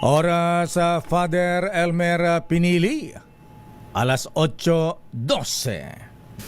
Oras sa Father Elmer Pinili, alas 8:12.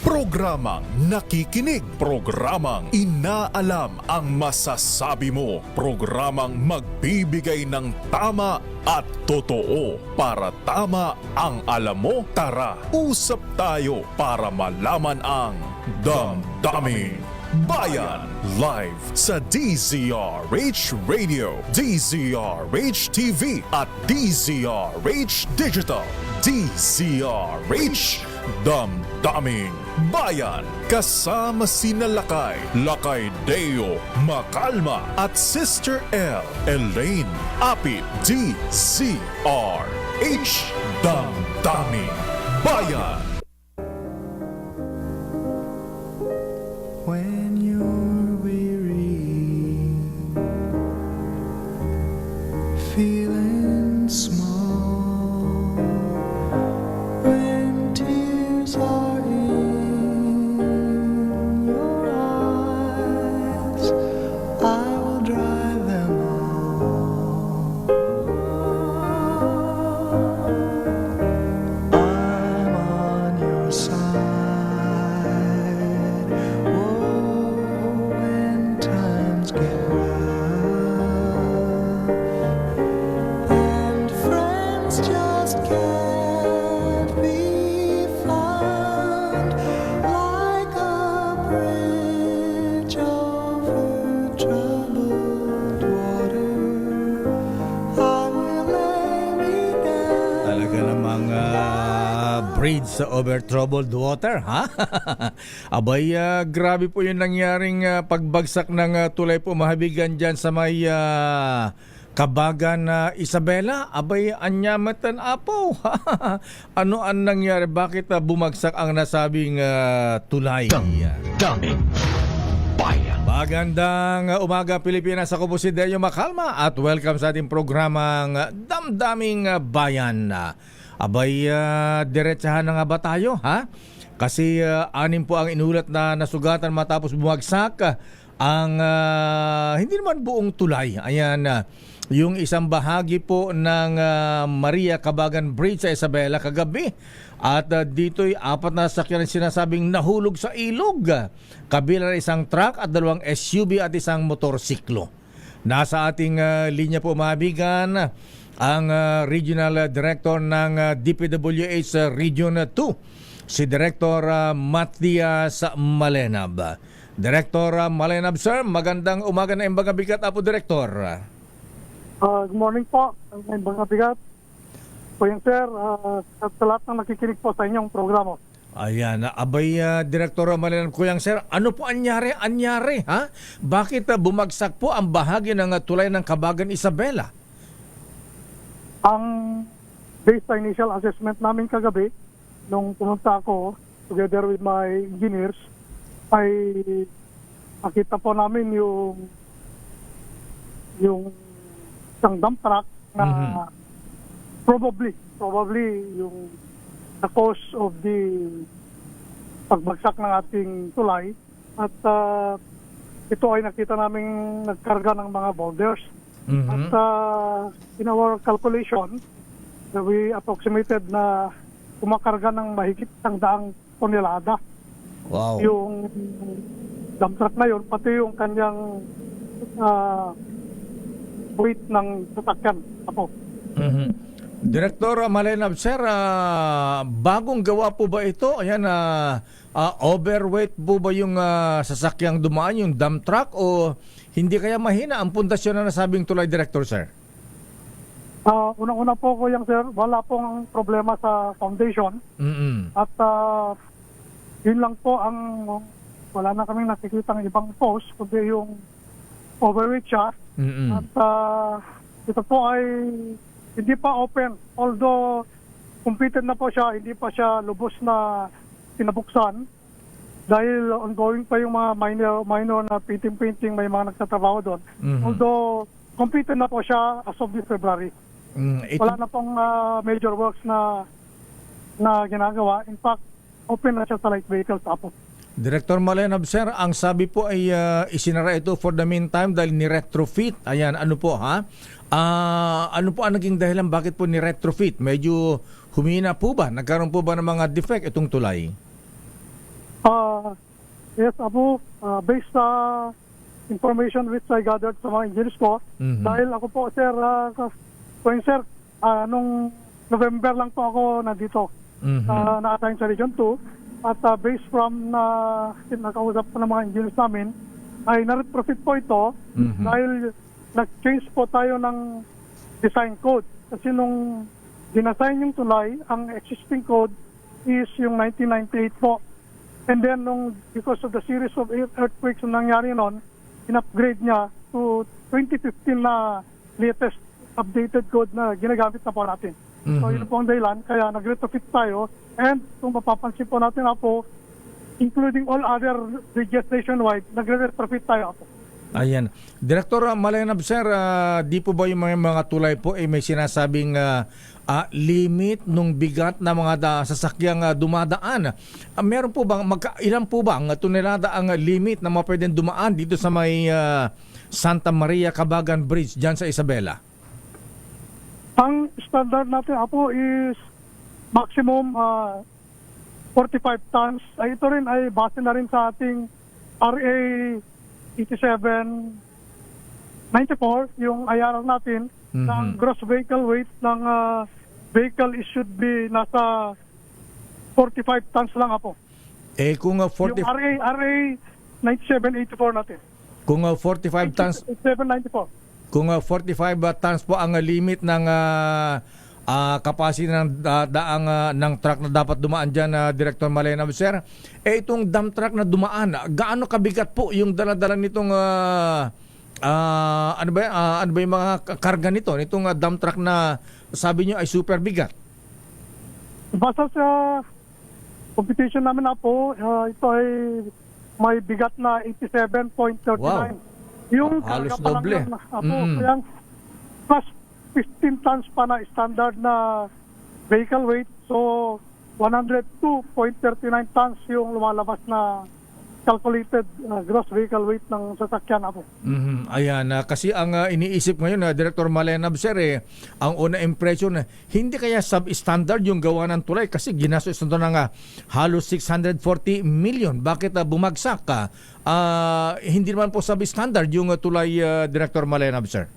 Programang nakikinig, programang inaalam ang masasabi mo, programang magbibigay ng tama at totoo para tama ang alam mo. Tara, usap tayo para malaman ang Damdaming Bayan. Live sa DZRH Radio, DZRH TV at DZRH Digital. DZRH Damdaming Bayan. Kasama sina Lakay Deo Macalma at Sister L Elaine Apit. DZRH Damdaming Bayan. When you're weary, feeling small, when tears are in your eyes, I will dry them all. I'm on your side. When times get rough and friends just can't be found, like a bridge over troubled water, I will lay me down. Talaga namang bridge sa over troubled water, ha? Abay, grabe po yung nangyaring pagbagsak ng tulay po mahabigan dyan sa may Kabagan na Isabela. Abay, anyamatan apo. Ano ang nangyari? Bakit bumagsak ang nasabing tulay? Damdaming Bayan. Magandang umaga Pilipinas. Ako po si Deo Macalma at welcome sa ating programang Damdaming Bayan. Abay, diretsahan na nga ba tayo, ha? Kasi anim po ang inulat na nasugatan matapos bumagsak ang hindi naman buong tulay. Ayan, yung isang bahagi po ng Maria Kabagan Bridge sa Isabela kagabi. At dito'y 4 na sasakyan sinasabing nahulog sa ilog. Kabilang isang truck at 2 SUV at isang motorsiklo. Nasa ating linya po mabigan ang Regional Director ng DPWH Region 2, si Director Matias Malenab. Director Malenab, sir, magandang umaga na Imbaga Bigat, Apo Director. Good morning po, Imbaga Bigat. Po yung sir, at sa lahat ng nakikinig po sa inyong programa. Ayan, abay, Director Malenab, kuyang sir, ano po anyari, ha? Bakit bumagsak po ang bahagi ng tulay ng Kabagan Isabela? Ang based sa initial assessment namin kagabi, nung pumunta ako together with my engineers, ay nakita po namin yung isang dump truck na probably yung the cause of the pagbagsak ng ating tulay. At ito ay nakita namin nagkarga ng mga boulders. At in our calculation, we approximated na kumakarga ng mahigit 100 tonelada. Wow. Yung dump truck na yun, pati yung kanyang weight ng sasakyan. Apo. Director Malenab, sir, bagong gawa po ba ito? Ayan, overweight po ba yung sasakyang dumaan, yung dump truck, o hindi kaya mahina ang pundasyon na nasabing tulay, Director, sir? Unang-una po ko yung sir, wala pong problema sa foundation. At yun lang po ang wala na kaming nakikitang ibang post, kundi yung overweight siya. At ito po ay hindi pa open. Although completed na po siya, hindi pa siya lubos na pinabuksan. Dahil ongoing pa yung mga minor na painting, may mga nagtatrabaho doon. Although completed na po siya as of this February. Wala na pong major works na ginagawa. In fact, open na siya sa light vehicles, Apo. Director Malenab, sir, ang sabi po ay isinara ito for the meantime dahil ni-retrofit. Ayan, ano po ha? Ano po ang naging dahilan bakit po ni-retrofit? Medyo humina po ba? Nagkaroon po ba ng mga defect itong tulay? Yes, Apo, based sa information which I gathered sa mga engineers ko, dahil ako po, sir, nung November lang po ako nandito, na-assign sa Region 2, at based from nakausap ko ng mga engineers namin, ay na-retrofit po ito dahil nag-change po tayo ng design code. Kasi nung dinasign yung tulay, ang existing code is yung 1998 po. And then because of the series of earthquakes na nangyari noon, in-upgrade niya to 2015 na latest updated code na ginagamit na po natin. So yun po ang dahilan, kaya nag-retrofit tayo. And kung mapapansin po natin po, including all other bridges nationwide, nag-retrofit tayo po. Ayan. Director Malenab, sir, di po ba yung mga tulay po may sinasabing limit nung bigat na mga sasakyang dumadaan? Meron po bang, ilan po ba ang tonelada ang limit na mapwedeng dumaan dito sa may Santa Maria Cabagan Bridge dyan sa Isabela? Ang standard natin po is maximum 45 tons. Ito rin ay base na rin sa ating RA 8794, yung IRR natin, ng gross vehicle weight ng vehicle is should be nasa 45 tons lang po. Kung Yung RA 9784 natin. Kung 45 tons 794. Kung 45 tons po ang limit ng capacity ng daang ng truck na dapat dumaan diyan, Director Malenab, sir, itong dump truck na dumaan, gaano kabigat po yung dala-dala nitong ano ba yung mga karga nitong dump truck na sabi niyo ay super bigat? Basta sa competition namin po, ito ay may bigat na 87.39. Wow. Yung Halos karga pa doble. lang kaya plus 15 tons pa na standard na vehicle weight. So 102.39 tons yung lumalabas na calculated gross vehicle weight ng sasakyan po. Ayan, kasi ang iniisip ngayon, Director Malenab, sir, ang una impression, hindi kaya substandard yung gawa ng tulay kasi ginastos ito ng halos 640 million. Bakit bumagsak ka? Hindi naman po substandard yung tulay, Director Malenab, sir.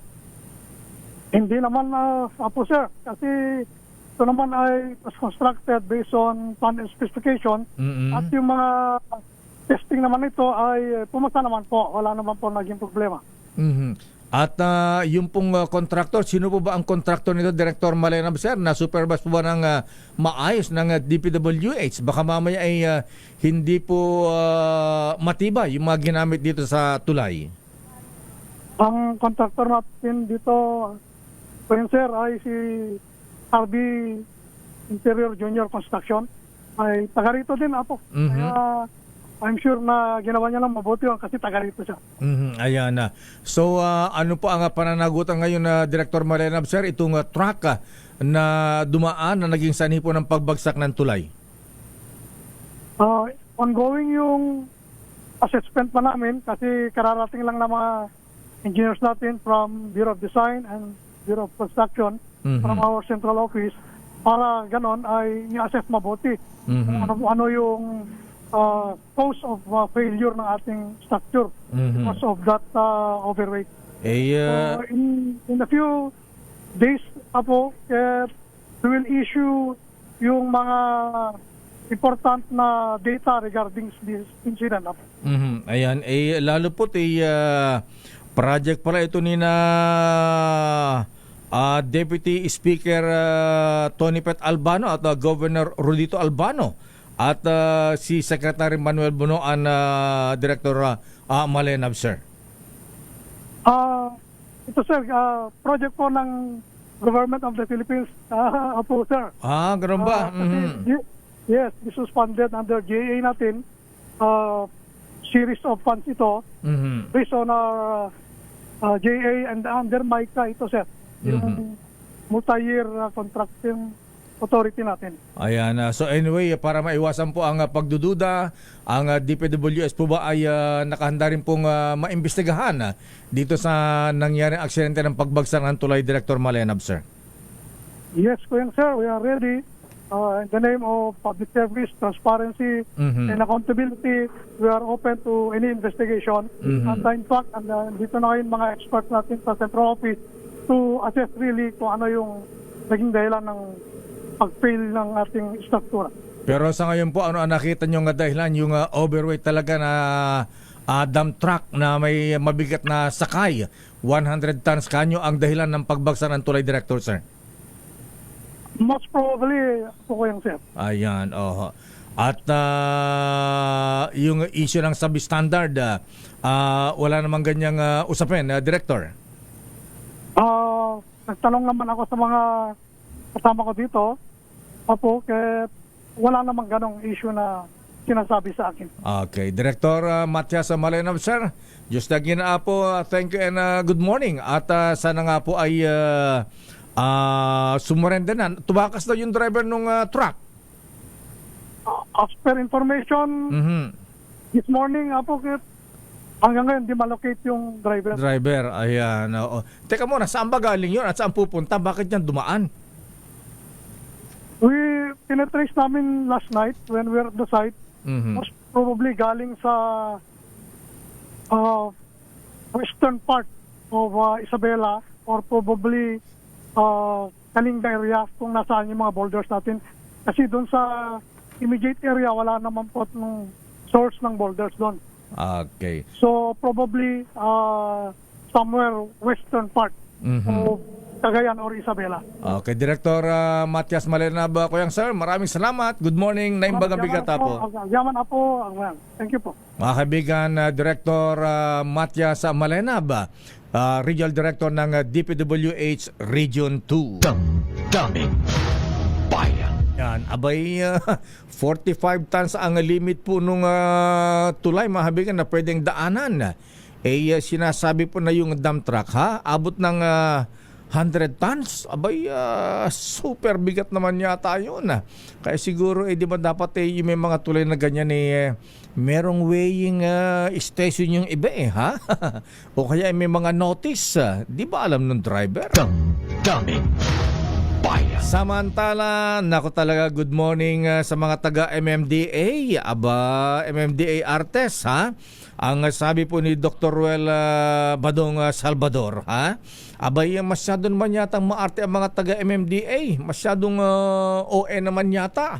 Hindi naman po, sir, kasi ito naman ay was constructed based on plan and specification at yung mga testing naman ito ay pumasa naman po. Wala naman po naging problema. At yung pong contractor, sino po ba ang contractor nito, Director Malenab, sir? Na supervise po ba ng maayos ng DPWH? Baka mamaya ay hindi po matibay yung mga ginamit dito sa tulay. Ang contractor natin dito, sir, ay si RB Interior Junior Construction. Ay taga rito din po. Kaya I'm sure na ginawa niya lang mabuti kasi taga rito siya. Ayan na. So ano po ang pananagutan ngayon na Director Malenab, sir, itong truck na dumaan na naging sanhi po ng pagbagsak ng tulay? Ongoing yung assessment pa namin kasi kararating lang ng mga engineers natin from Bureau of Design and Bureau of Construction from our central office para ganon ay i-assess mabuti ano yung cause of failure ng ating structure because of that overweight. So in a few days po, we will issue yung mga important na data regarding this incident. Ayan, lalo po project pala ito ni na Deputy Speaker Tony Pet Albano at Governor Rodito Albano at si Secretary Manuel Bunoan, Director Malenab, sir. Ito, sir, project po ng Government of the Philippines po, sir. Ganun ba? Yes, this was funded under GAA natin. Series of funds ito based on our GAA and under MICA ito, sir. Yung multi-year contracting authority natin. Ayan. So anyway, para maiwasan po ang pagdududa, ang DPWS po ba ay nakahanda rin pong maimbestigahan dito sa nangyaring aksidente ng pagbagsak ng tulay, Director Malenab, sir? Yes, Kuya sir, we are ready. In the name of public service, transparency, and accountability, we are open to any investigation. And in fact, dito na ngayon mga experts natin sa Central Office to assess really kung ano yung naging dahilan ng pag-fail ng ating struktura. Pero sa ngayon po, ano ang nakita nyo nga dahilan? Yung overweight talaga na dump truck na may mabigat na sakay, 100 tons kanyo ang dahilan ng pagbagsak ng tulay, Director, sir? Most probably, po Kuya sir. Ayan, oho. At yung issue ng substandard, wala namang ganyang usapin, Director? Nagtanong naman ako sa mga kasama ko dito, kaya wala namang ganong issue na sinasabi sa akin. Okay. Director Matias Malenab, sir. Just again po, thank you and good morning. At sana nga po ay sumurenda na. Tumakas daw yung driver ng truck. As per information, this morning, hanggang ngayon, di malocate yung driver. Driver, ayan. Oo. Teka muna, saan ba galing yun at saan pupunta? Bakit yan dumaan? We penetrace namin last night when we were at the site. Most probably galing sa western part of Isabela or probably Kalinga area kung nasaan yung mga boulders natin. Kasi doon sa immediate area, wala naman po ng source ng boulders doon. Okay. So probably somewhere western part of Cagayan or Isabela. Okay, Director Matias Malenab, Kuyang sir, maraming salamat. Good morning, Naimbagang Bigata po. Yaman po. Thank you po. Mga kaibigan, Director Matias Malenab, Regional Director ng DPWH Region 2. Damdaming Bayan. Yan, abay 45 tons ang limit po nung tulay, mga kaibigan, na pwedeng daanan. Sinasabi po na yung dump truck, abot ng 100 tons, abay super bigat naman yata yun. Kaya siguro di ba dapat yung may mga tulay na ganyan merong weighing station yung iba o kaya may mga notice, di ba alam ng driver? Damdaming Bayan. Samantala, nako talaga, good morning sa mga taga MMDA. MMDA Artes, ang sabi po ni Dr. Ruel Badong Salvador, abay masyado naman yata maarte ang mga taga MMDA, masyadong OE naman yata,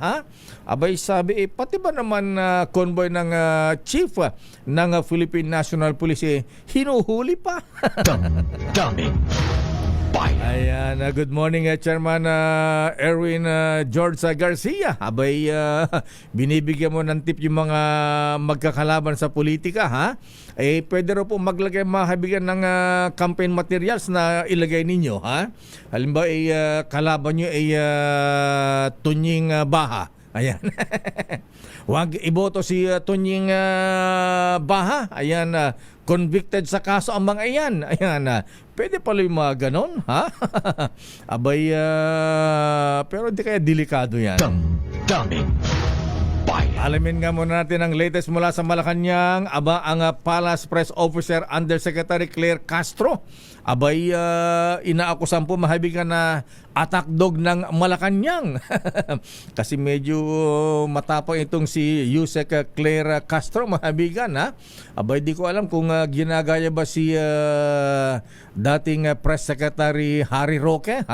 abay sabi pati ba naman convoy ng chief ng Philippine National Police hinuhuli pa. Damdaming Bayan. Ayan, good morning Chairman Erwin George Garcia. Abay binibigyan mo ng tip yung mga magkakalaban sa politika, pwede rin po maglagay mga kaibigan ng campaign materials na ilagay ninyo, halimbawa kalaban nyo Tunying Baha. Ayan. Huwag iboto si Tunying Baha. Ayan, convicted sa kaso ang mga iyan. Ayan, pwede pala yung mga ganon, abay, pero di kaya delikado yan. Damdaming Bayan. Alamin nga muna natin ang latest mula sa Malacanang. Ang Palace Press Officer Undersecretary Claire Castro, abay inaakusan po, mahabigan na attack dog ng Malacanang. Kasi medyo matapang itong si Yusek Claire Castro, mahabigan, abay di ko alam kung ginagaya ba si dating Press Secretary Harry Roque,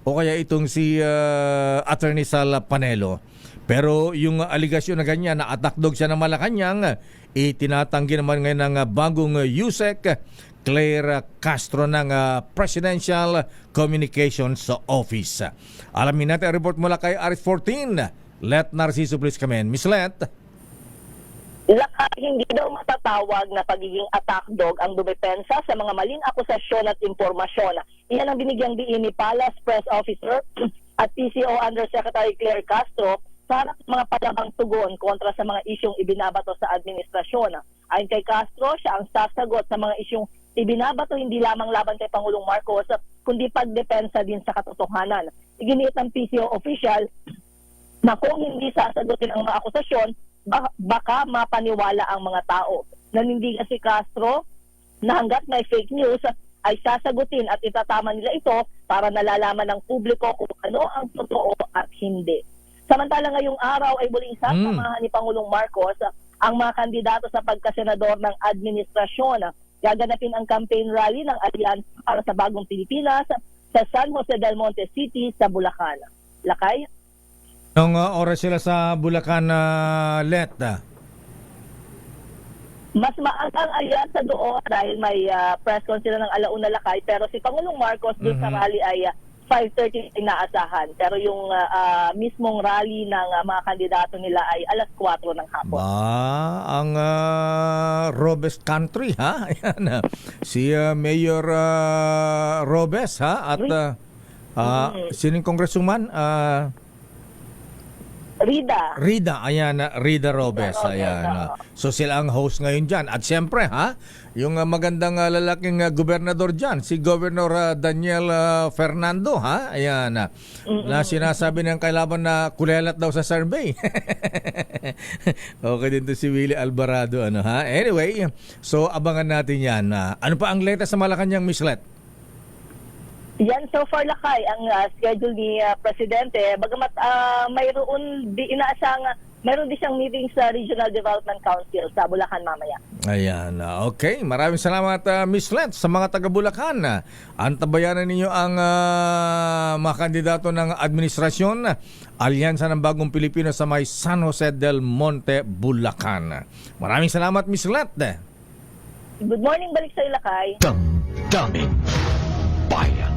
o kaya itong si Attorney Sal Panelo. Pero yung aligasyon na ganyan na attack dog siya ng Malacanang, itinatanggi naman ngayon ng bagong Yusek Claire Castro ng Presidential Communications Office. Alamin natin ang report mula kay RS14. Let Narciso please come in. Miss Let. Hindi daw matatawag na pagiging attack dog ang dumepensa sa mga maling akusasyon at impormasyon. Iyan ang binigyang diin ni Palace Press Officer at PCO Undersecretary Claire Castro sa harap ng mga palamang tugon kontra sa mga isyong ibinabato sa administrasyon. Ayon kay Castro, siya ang sasagot sa mga isyong ibinabato hindi lamang laban kay Pangulong Marcos, kundi pagdepensa din sa katotohanan. iginiit ng PCO official na kung hindi sasagutin ang mga akusasyon, baka mapaniwala ang mga tao. Nanindigan si Castro na hanggat may fake news ay sasagutin at itatama nila ito para nalalaman ng publiko kung ano ang totoo at hindi. Samantala ngayong araw ay muling sasamahan ni Pangulong Marcos ang mga kandidato sa pagkasenador ng administrasyon. Gaganapin ang campaign rally ng Alliance para sa Bagong Pilipinas sa San Jose del Monte City sa Bulacan. Lakay? Nung oras sila sa Bulacan, Let? Mas maagang ayan sa doon dahil may press con sila ng alauna Lakay, pero si Pangulong Marcos doon sa rally ay 5:30 inaasahan. Pero yung mismong rally ng mga kandidato nila ay alas 4 ng hapon. Ang Robes country, ha? Ayan, si Mayor Robes, ha? At sinong congresswoman? Rida. Ayan, Rida Robes. Ayan. So sila ang host ngayon dyan. At siyempre, ha? Yung magandang lalaking gobernador dyan, si Governor Daniel Fernando, ha? Ayan. Na sinasabi ng kailaban na kulelat daw sa survey. Okay din to si Willie Alvarado, ano, ha? Anyway, so abangan natin yan. Ano pa ang latest sa Malacanang, Miss Let? Yan, so far Lakay, ang schedule ni Presidente, bagamat mayroon din siyang meeting sa Regional Development Council sa Bulacan mamaya. Ayan, okay. Maraming salamat, Miss Let, sa mga taga-Bulacan. Antabayanan ninyo ang mga kandidato ng administrasyon, Alyansa ng Bagong Pilipino sa may San Jose del Monte, Bulacan. Maraming salamat, Miss Let. Good morning, balik sa Lakay. Damdamin Bayan.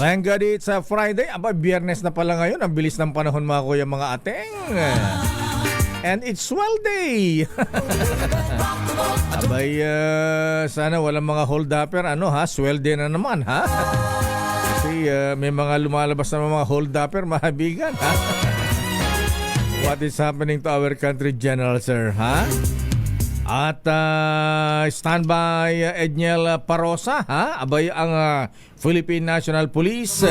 Thank God it's Friday. Aba, Biyernes na pala ngayon. Ang bilis ng panahon, mga kuya, mga ateng. And it's swell day. Abay, sana walang mga hold-upper. Ano, ha? Swell day na naman, ha? Kasi may mga lumalabas na mga hold-upper, mahabigan, ha? What is happening to our country, General, sir, ha? At standby Edniel Parosa, ha? Abay ang Philippine National Police.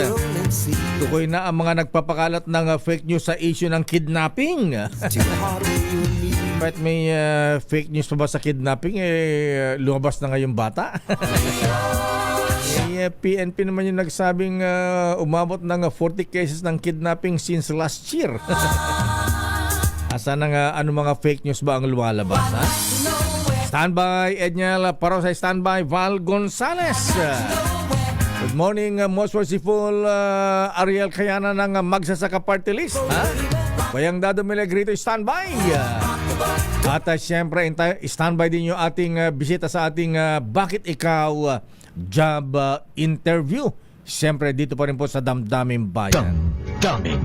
Tukoy na ang mga nagpapakalat ng fake news sa issue ng kidnapping. But may fake news pa ba sa kidnapping? Lumabas na ngayong bata. PNP naman yung nagsabing umabot ng 40 cases ng kidnapping since last year. Asa na nga, ano mga fake news ba ang lumalabas, ha? Standby Edniel Parosa, standby Val Gonzales. Good morning, most merciful Ariel Kayana ng Magsasaka Party List, ha? Bayang Dado Milagrito, standby. At siyempre, standby din yung ating bisita sa ating Bakit Ikaw job interview. Siyempre, dito pa rin po sa Damdamin Bayan. Damdamin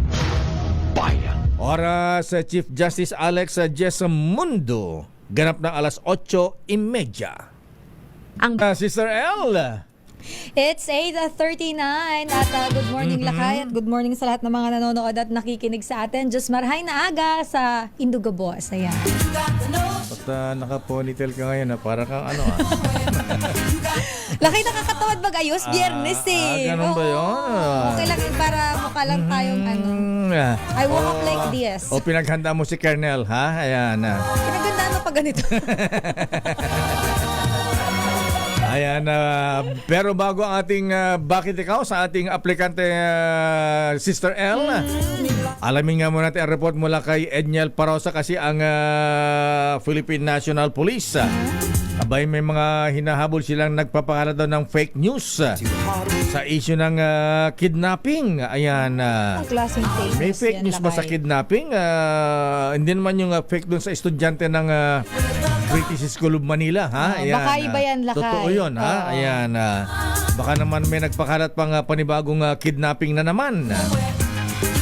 Bayan. Oras, Chief Justice Alex Jesmundo. Ganap na alas 8:30. Sister L. It's 8:39 at good morning Lakay at good morning sa lahat ng mga nanonood at nakikinig sa atin. Diyos marahay na aga sa Induga Boss. Ayan. At naka-ponytail ka ngayon, para kang ano, ha? Lakay, nakakatawad mag-ayos. Biyernes eh. Ganun ba yun? Okay lang yun para mukha lang tayong ano. I woke up like this. O pinaghanda mo si Kernel, ha? Ayan. Pinagandaan mo pa ganito. Ayan, pero bago ang ating Bakit Ikaw sa ating aplikante Sister L, alamin nga muna natin ang report mula kay Edniel Parosa kasi ang Philippine National Police. Abay, may mga hinahabol silang nagpapakalat daw ng fake news sa issue ng kidnapping. Ayan. Ang klaseng fake news May fake yan, news ba sa Lakay? kidnapping? Hindi naman yung fake dun sa estudyante ng British School of Manila, ha? Ayan, baka iba yan, Lakay. Totoo yun, ha? Ayan. Baka naman may nagpakalat pang panibagong kidnapping na naman.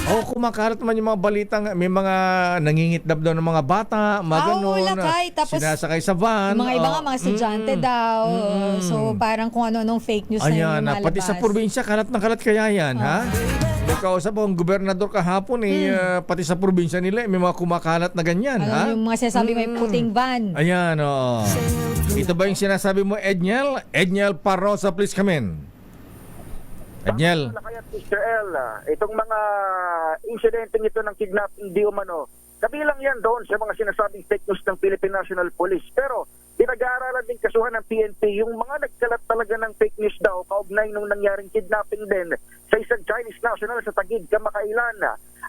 Kumakalat naman yung mga balitang may mga nangingitlab daw ng mga bata, mga ganun, Lakay. Tapos, sinasakay sa van. mga iba nga, mga estudyante daw. So, parang kung ano-anong fake news na yung Ayan, lumalabas. pati sa probinsya, kalat na kalat kaya yan, ha? May kausap ang gobernador kahapon pati sa probinsya nila may mga kumakalat na ganyan. ha? Yung mga sinasabi may puting van. Ayan, oo. Ito ba yung sinasabi mo, Edniel? Edniel Parosa, please come in. Edniel. Kaya Mr. L, itong mga insidente ito ng kidnapping di umano, kabilang yan doon sa mga sinasabing fake news ng Philippine National Police. Pero pinag-aaralan din kasuhan ng PNP yung mga nagkalat talaga ng fake news daw kaugnay nung nangyaring kidnapping din sa isang Chinese national sa Taguig, Kamakailan.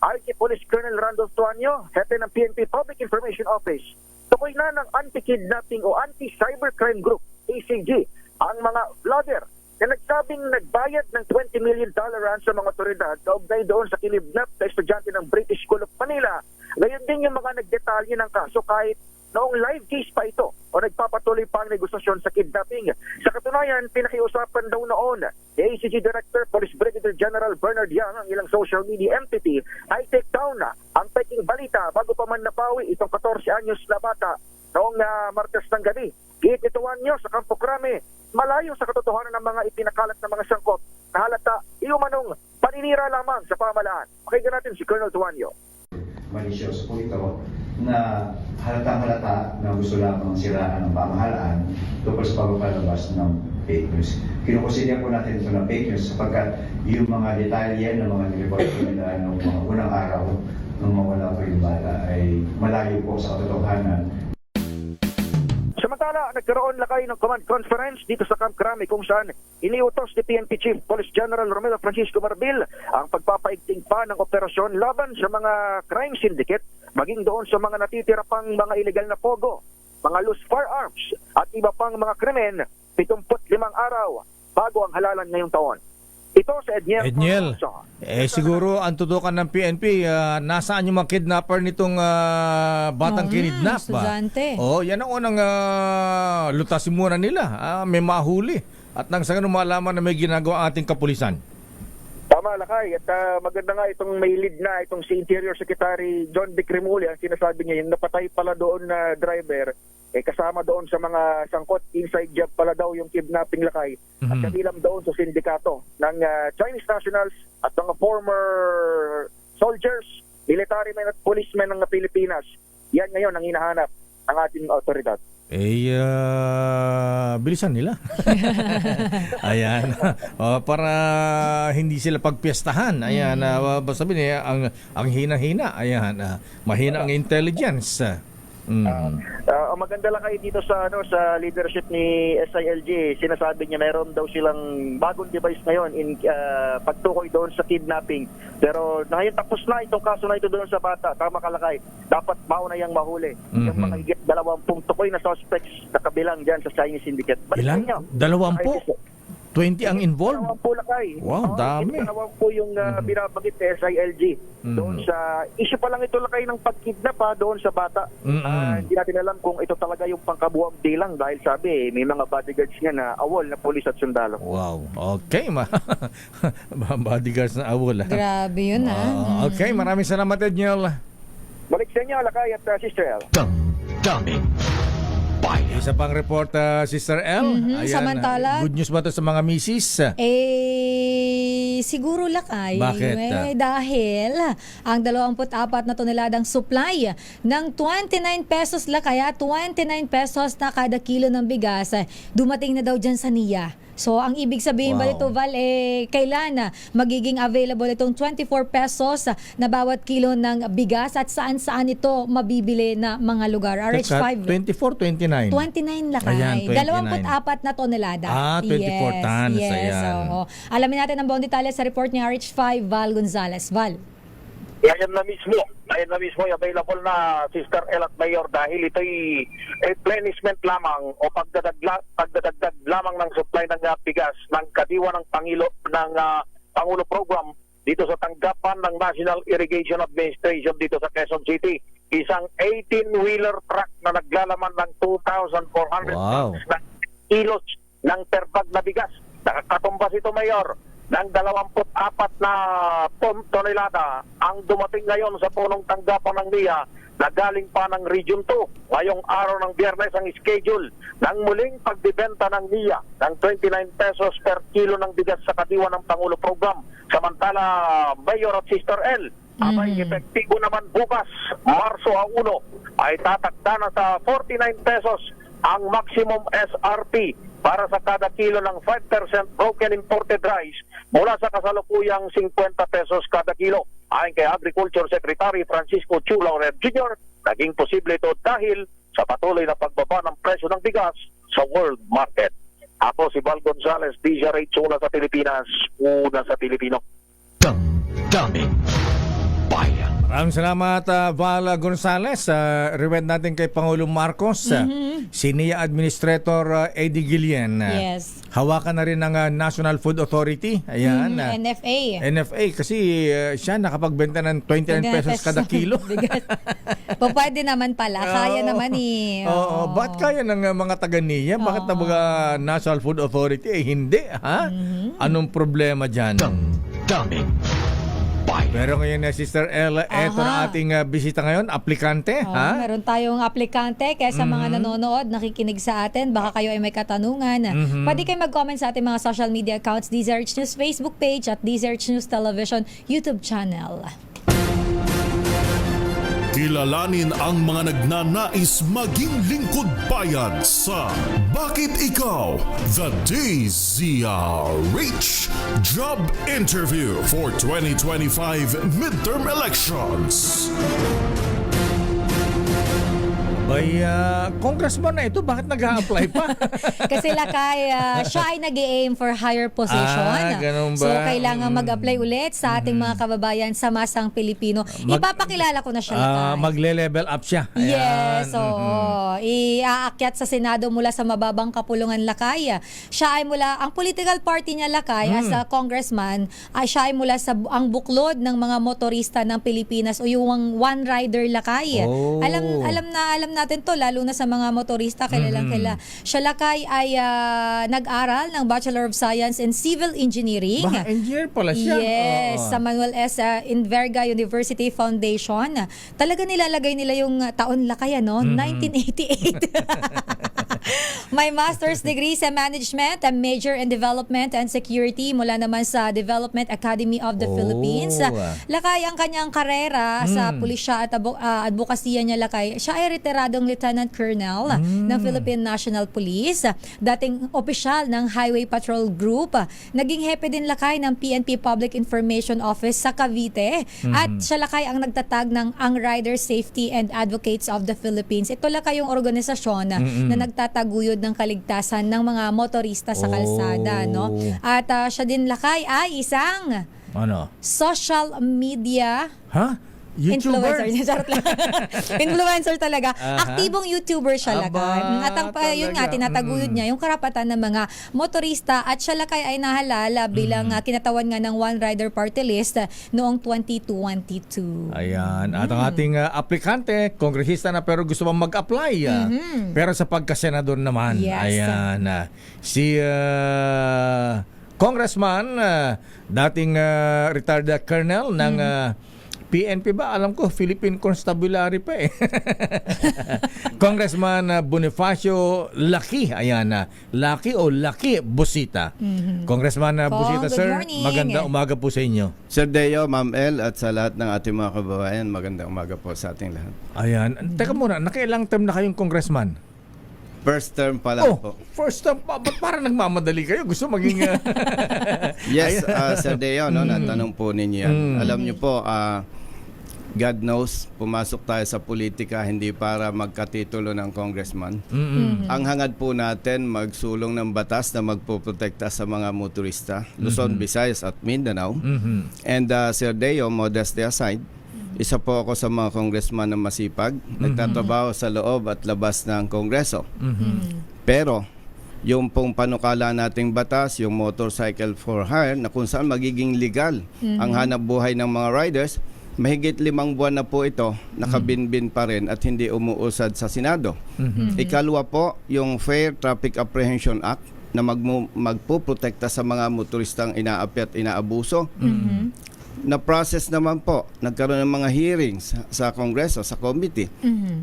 Ayon kay Police Colonel Randolph Tuanyo, hepe ng PNP Public Information Office, tukoy na ng anti-kidnapping o anti-cybercrime group, ACG, ang mga vlogger na nagsabing nagbayad ng $20 million sa mga otoridad kaugnay doon sa kinidnap na estudyante ng British School of Manila. Gayon din yung mga nagdetalye ng kaso kahit noong live case pa ito o nagpapatuloy pa ang negosasyon sa kidnapping. Sa katunayan, pinakiusapan daw noon ni ACG Director Police Brigadier General Bernard Yang ang ilang social media entity ay take down ang peking balita bago pa man napawi itong 14 anyos na bata noong Martes ng gabi. Giituan nyo sa Campo Crame, malayo sa katotohanan ng mga ipinakalat na mga sangkot na halata iumanong paninira lamang sa pamahalaan. Pakinggan natin si Colonel Tuanyo. Malicious po ito na halatang-halata na gusto lamang siraan ng pamahalaan tungkol sa pagpapalabas ng fake news. Kinukonsider po natin ito na fake news sapagkat yung mga detalye ng mga nireport po nila ng mga unang araw nung mawala po yung bata ay malayo po sa katotohanan. Samantala, nagkaroon lakay ng command conference dito sa Camp Crame kung saan iniutos ni PNP Chief Police General Romeo Francisco Marbil ang pagpapaigting pa ng operasyon laban sa mga crime syndicate maging doon sa mga natitira pang mga illegal na pogo, mga loose firearms at iba pang mga krimen 75 araw bago ang halalan ngayong taon. Ito sa Edniel, siguro ang tutukan ng PNP, nasaan yung mga kidnapper nitong batang kinidnap ba? Estudyante. Yan ang unang lutasin muna nila. May mahuli. At nang sa ganun malaman na may ginagawa ang ating kapulisan. Tama, Lakay. At maganda nga itong may lead na itong si Interior Secretary John Vic Rimuli. Ang sinasabi niya, yung napatay pala doon na driver, kasama doon sa mga sangkot, inside job pala daw yung kidnapping, Lakay. At kabilang doon sa sindikato ng Chinese nationals at mga former soldiers, military men at policemen ng Pilipinas. Yan ngayon ang hinahanap ng ating otoridad. Bilisan nila. Ayan. Para hindi sila pagpiestahan. Ayan. Sabi niya, ang hina-hina. Ayan. Mahina ang intelligence. Maganda lang kayo dito sa leadership ni SILG. Sinasabi niya meron daw silang bagong device ngayon in pagtukoy doon sa kidnapping. Pero ngayon tapos na itong kaso na ito doon sa bata. Tama ka, Lakay. Dapat mauna yang mahuli. Yung mga higit 20 tukoy na suspects na kabilang dyan sa Chinese syndicate. Ilan? 20? 20 ang involved? 20, Lakay. Wow, dami. 20 yung binabanggit ni SILG. Doon sa issue pa lang ito, Lakay, ng pagkidnap doon sa bata. Hindi natin alam kung ito talaga yung pangkabuang bilang dahil sabi may mga bodyguards niya na awol na pulis at sundalo. Wow. Okay, bodyguards na awol. Grabe yun Okay, maraming salamat, Edniel. Balik sa inyo, Lakay at Sister L. Damdamin Bayan. Isa pang report, Sister L. Ayan, samantala, good news ba ito sa mga misis? Siguro, Lakay. Bakit? Dahil ang 24 na toneladang supply ng 29 pesos, Lakay, 29 pesos na kada kilo ng bigas, dumating na daw dyan sa NIA. So, ang ibig sabihin ba nito, Val, kailan magiging available itong 24 pesos na bawat kilo ng bigas at saan-saan ito mabibili na mga lugar? RH5. 24, 29? 29, Lakay. Ayan, 29. 24 na tonelada. 24 tons. Yes. Ayan. Alamin natin ang buong detalye sa report ni RH5, Val Gonzalez. Val. Ayan na mismo available na Sister L at Mayor dahil ito'y replenishment lamang o pagdadagdag lamang ng supply ng bigas ng kadiwa ng Pangulo Program dito sa tanggapan ng National Irrigation Administration dito sa Quezon City. Isang 18-wheeler truck na naglalaman ng 2,400 tons na kilos ng per bag na bigas. Nakakatumbas ito, Mayor, ng 24 na tonelada ang dumating ngayon sa punong tanggapan ng NIA na galing pa ng Region 2. Ngayong araw ng Biyernes ang schedule ng muling pagbibenta ng NIA ng 29 pesos per kilo ng bigas sa kadiwa ng Pangulo Program. Samantala, Mayor at Sister L, abay epektibo naman bukas, Marso 1, ay tatakda na sa 49 pesos ang maximum SRP para sa kada kilo ng 5% broken imported rice mula sa kasalukuyang 50 pesos kada kilo. Ayon kay Agriculture Secretary Francisco Chu Laurel Jr., naging posible ito dahil sa patuloy na pagbaba ng presyo ng bigas sa world market. Ako si Val Gonzales, DZRH, una sa Pilipinas, una sa Pilipino. Damdamin Bayan. Maraming salamat, Val Gonzales. Rewend natin kay Pangulong Marcos. Si NIA Administrator Eddie Guillen. Yes. Hawakan na rin ng National Food Authority. Ayan. NFA. NFA kasi siya nakapagbenta ng 29 pesos kada kilo. Bigas. Pwede naman pala. Kaya naman eh. Oo. Ba't kaya ng mga taga-NIA? Bakit na mga National Food Authority? Hindi. Ha? Anong problema dyan? Damdamin Bayan. Pero ngayon, Sister Ella, eto na ating bisita ngayon, aplikante. Ha? Meron tayong aplikante kaya sa mga nanonood, nakikinig sa atin, baka kayo ay may katanungan. Pwede kayo mag-comment sa ating mga social media accounts, DZRH News Facebook page at DZRH News Television YouTube channel. Kilalanin ang mga nagnanais maging lingkod bayan sa Bakit Ikaw? The DZRH Job Interview for 2025 Midterm Elections. Bay, congressman na ito, bakit nag-a-apply pa? Kasi Lakay, siya ay nag-aim for higher position. Ganun ba? So, kailangan mag-apply ulit sa ating mga kababayan sa masang Pilipino. Ipapakilala ko na siya, Lakay. Magle-level up siya. Ayan. Yes, oo. Iaakyat sa Senado mula sa mababang kapulungan, Lakay. Siya ay mula, ang political party niya, Lakay, as a congressman, ay siya ay mula sa ang buklod ng mga motorista ng Pilipinas o yung one rider, Lakay. Oh. Alam natin to, lalo na sa mga motorista, kilalang kilala. Siya, Lakay, ay nag-aral ng Bachelor of Science in Civil Engineering. Engineer pala siya. Yes, sa Manuel S. Inverga University Foundation. Talaga nilalagay nila yung taon, Lakay, no? 1988. May master's degree sa management, a major in development and security mula naman sa Development Academy of the Philippines. Lakay, ang kanyang karera sa pulisya at advokasya niya, Lakay. Siya ay retiradong Lieutenant Colonel ng Philippine National Police, dating opisyal ng Highway Patrol Group, naging hepe din, Lakay, ng PNP Public Information Office sa Cavite, at siya, Lakay, ang nagtatag ng Ang Rider Safety and Advocates of the Philippines. Ito, Lakay, yung organisasyon na nagtataguyod ng kaligtasan ng mga motorista sa kalsada, no? At siya din, Lakay, ay isang social media YouTuber? Influencer. Charot lang. Influencer talaga. Aktibong YouTuber siya, Lakay. At ang yun nga, tinataguyod niya yung karapatan ng mga motorista, at siya, Lakay, ay nahalala bilang kinatawan nga ng One Rider Party List noong 2022. Ayan. At ang ating aplikante, kongresista na pero gusto mong mag-apply. Pero sa pagkasenador naman. Yes. Ayan. Si Congressman, dating retired colonel ng PNP ba? Alam ko, Philippine Constabulary pa eh. Congressman Bonifacio Laki. Ayan na. Laki o Laki Busita. Congressman Busita, good sir. morning. Maganda umaga po sa inyo. Sir Deo, Ma'am El, at sa lahat ng ating mga kababayan, magandang umaga po sa ating lahat. Ayan. Teka muna, nakailang term na kayong congressman? First term pa lang po. First term pa. Ba't parang nagmamadali kayo? Gusto maging... Yes, Sir Deo, no, natanong po ninyo yan. Alam niyo po, God knows, pumasok tayo sa politika hindi para magkatitulo ng congressman. Ang hangad po natin, magsulong ng batas na magpoprotekta sa mga motorista, Luzon, Visayas at Mindanao. And Sir Deo, modesty aside, isa po ako sa mga congressman na masipag, nagtatrabaho sa loob at labas ng kongreso. Pero, yung pong panukala nating batas, yung motorcycle for hire, na kung saan magiging legal ang hanap buhay ng mga riders, mahigit 5 buwan na po ito, nakabinbin pa rin at hindi umuusad sa Senado. Ikalwa po, yung Fair Traffic Apprehension Act na magpoprotekta sa mga motoristang inaapi at inaabuso. na-process naman po. Nagkaroon ng mga hearings sa Kongreso, sa committee.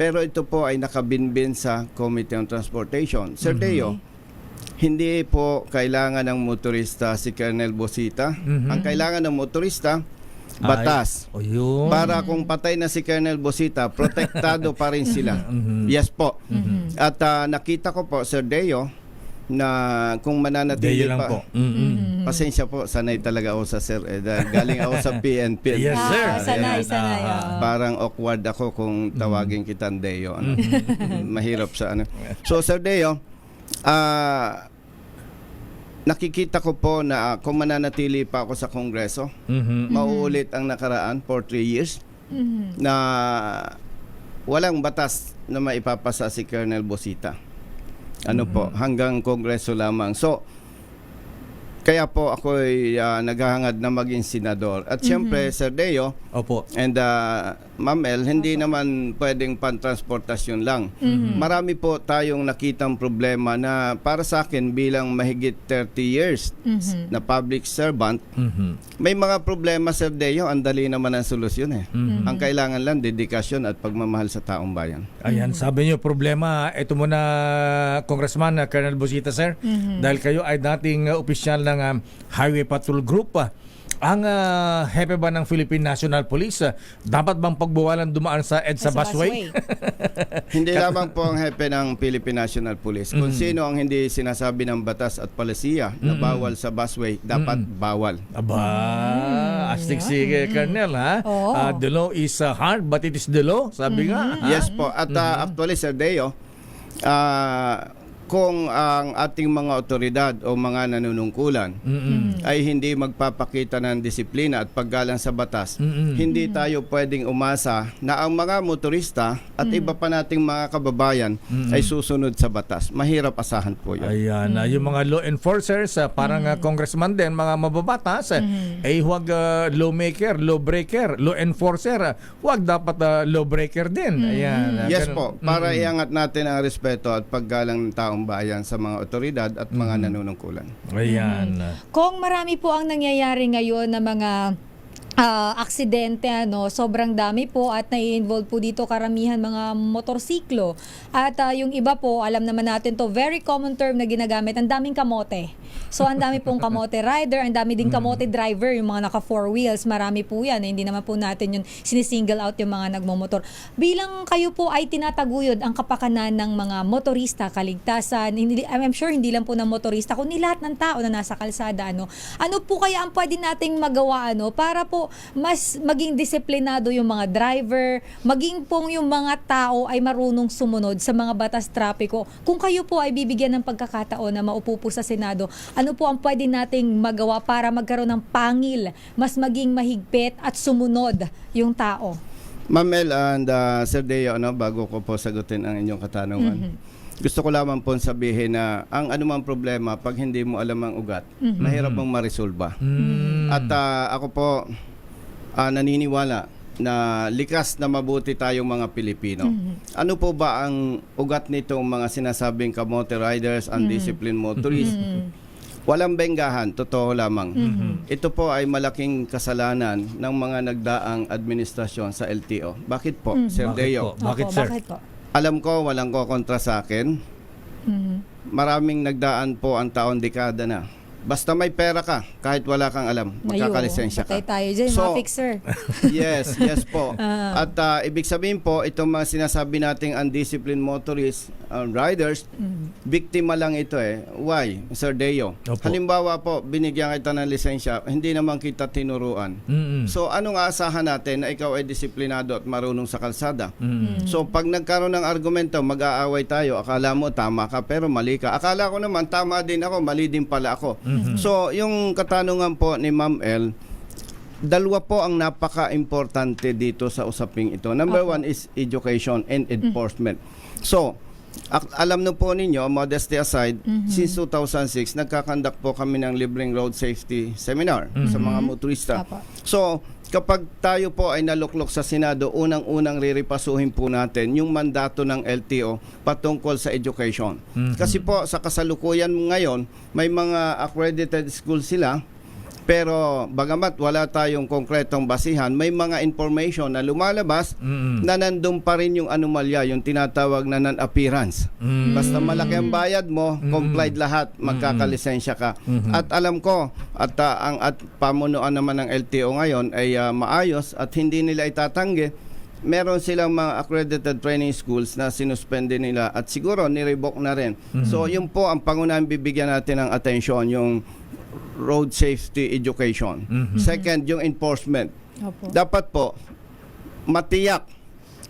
Pero ito po ay nakabinbin sa Committee on Transportation. Sir Deo, hindi po kailangan ng motorista si Colonel Bosita. Ang kailangan ng motorista, batas. Ay, o yun. Para kung patay na si Colonel Bosita, protektado pa rin sila. Yes po. At nakita ko po, Sir Deo, na kung mananatili Deo lang pa. po. Pasensya po, sanay talaga ako sa Sir. Dahil galing ako sa PNP. Yes, sir. Sanay, Ayan, sanay. Parang awkward ako kung tawagin kitang Deo. Ano? Mahirap sa ano. So, Sir Deo, nakikita ko po na kung mananatili pa ako sa Kongreso, mauulit ang nakaraan for 3 years na walang batas na maipapasa si Colonel Bosita. Ano po, hanggang Kongreso lamang. So, kaya po ako ay naghahangad na maging senador. At siyempre, Sir Deo, Opo. and Ma'am El, hindi naman pwedeng pantransportasyon lang. Marami po tayong nakitang problema na para sa akin bilang mahigit 30 years na public servant, may mga problema, Sir Deo, ang dali naman ang solusyon eh. Ang kailangan lang, dedikasyon at pagmamahal sa taong bayan. Ayan, sabi niyo problema, ito muna Congressman Colonel Bosita, sir. Dahil kayo ay dating opisyal ng Highway Patrol Group. Ang hepe ba ng Philippine National Police, dapat bang pagbawalan dumaan sa EDSA busway? Hindi lamang po ang hepe ng Philippine National Police. Kung sino ang hindi sinasabi ng batas at palisiya na bawal sa busway, dapat bawal. Aba, astig si Colonel, ha? Oo. The law is hard but it is the law, sabi nga. ha? Yes po. At actually, Sir Deo, kung ang ating mga otoridad o mga nanunungkulan ay hindi magpapakita ng disiplina at paggalang sa batas, hindi tayo pwedeng umasa na ang mga motorista at iba pa nating mga kababayan ay susunod sa batas. Mahirap asahan po yun. Ayan, yung mga law enforcers, parang congressman din, mga mababatas, ay huwag lawmaker, lawbreaker, law enforcer, huwag dapat lawbreaker din. Ayan. Yes ganun. po, para iangat natin ang respeto at paggalang ng taong bayan sa mga otoridad at mga nanunungkulan. Ayan. Kung marami po ang nangyayari ngayon na mga aksidente, sobrang dami po at nai-involve po dito karamihan mga motorsiklo. At yung iba po, alam naman natin to, very common term na ginagamit, ang daming kamote. So ang dami pong kamote rider, ang dami din kamote driver, yung mga naka 4 wheels, marami po yan. Hindi naman po natin yun sinisingle out yung mga nagmomotor. Bilang kayo po ay tinataguyod ang kapakanan ng mga motorista, kaligtasan, I'm sure hindi lang po ng motorista, kundi lahat ng tao na nasa kalsada. Ano po kaya ang pwede nating magawa para po mas maging disiplinado yung mga driver, maging pong yung mga tao ay marunong sumunod sa mga batas trapiko. Kung kayo po ay bibigyan ng pagkakataon na maupo po sa Senado, ano po ang pwede nating magawa para magkaroon ng pangil, mas maging mahigpit at sumunod yung tao? Ma'am El and Sir Deo, bago ko po sagutin ang inyong katanungan, gusto ko lamang po sabihin na ang anumang problema, pag hindi mo alam ang ugat, mahirap mong marisolba. At ako po naniniwala na likas na mabuti tayong mga Pilipino. Ano po ba ang ugat nitong mga sinasabing kamote riders, undisciplined motorists? Walang benggahan, totoo lamang. Ito po ay malaking kasalanan ng mga nagdaang administrasyon sa LTO. Bakit po, Sir Deo? Bakit, Opo, sir? bakit po? Alam ko, walang kontra sa akin. Maraming nagdaan po ang taon dekada na. Basta may pera ka, kahit wala kang alam, magkakalisensya ka. Patay tayo dyan, mga fixer. Yes po. At ibig sabihin po, itong mga sinasabi nating undisciplined motorists, riders, biktima lang ito eh. Why, Sir Deo? Opo. Halimbawa po, binigyan kita ng lisensya, hindi naman kita tinuruan. So, anong aasahan natin na ikaw ay disiplinado at marunong sa kalsada? So, pag nagkaroon ng argumento, mag-aaway tayo. Akala mo tama ka, pero mali ka. Akala ko naman, tama din ako, mali din pala ako. So, yung katanungan po ni Ma'am El, dalawa po ang napaka-importante dito sa usaping ito. Number one is education and enforcement. So, alam na po ninyo, modesty aside, since 2006, nagkakandak po kami ng libreng road safety seminar sa mga motorista. So, kapag tayo po ay naluklok sa Senado, unang-unang riripasuhin po natin yung mandato ng LTO patungkol sa education. Kasi po, sa kasalukuyan ngayon, may mga accredited school sila Pero bagamat wala tayong konkretong basihan, may mga information na lumalabas na nandun pa rin yung anomalya, yung tinatawag na non-appearance. Basta malaki ang bayad mo, complied lahat, magkakalisensya ka. At alam ko, at pamunuan naman ng LTO ngayon ay maayos at hindi nila itatanggi. Meron silang mga accredited training schools na sinuspende nila at siguro nirevoke na rin. So yun po ang pangunahing bibigyan natin ng atensyon, yung road safety education. Second, yung enforcement. Opo. Dapat po matiyak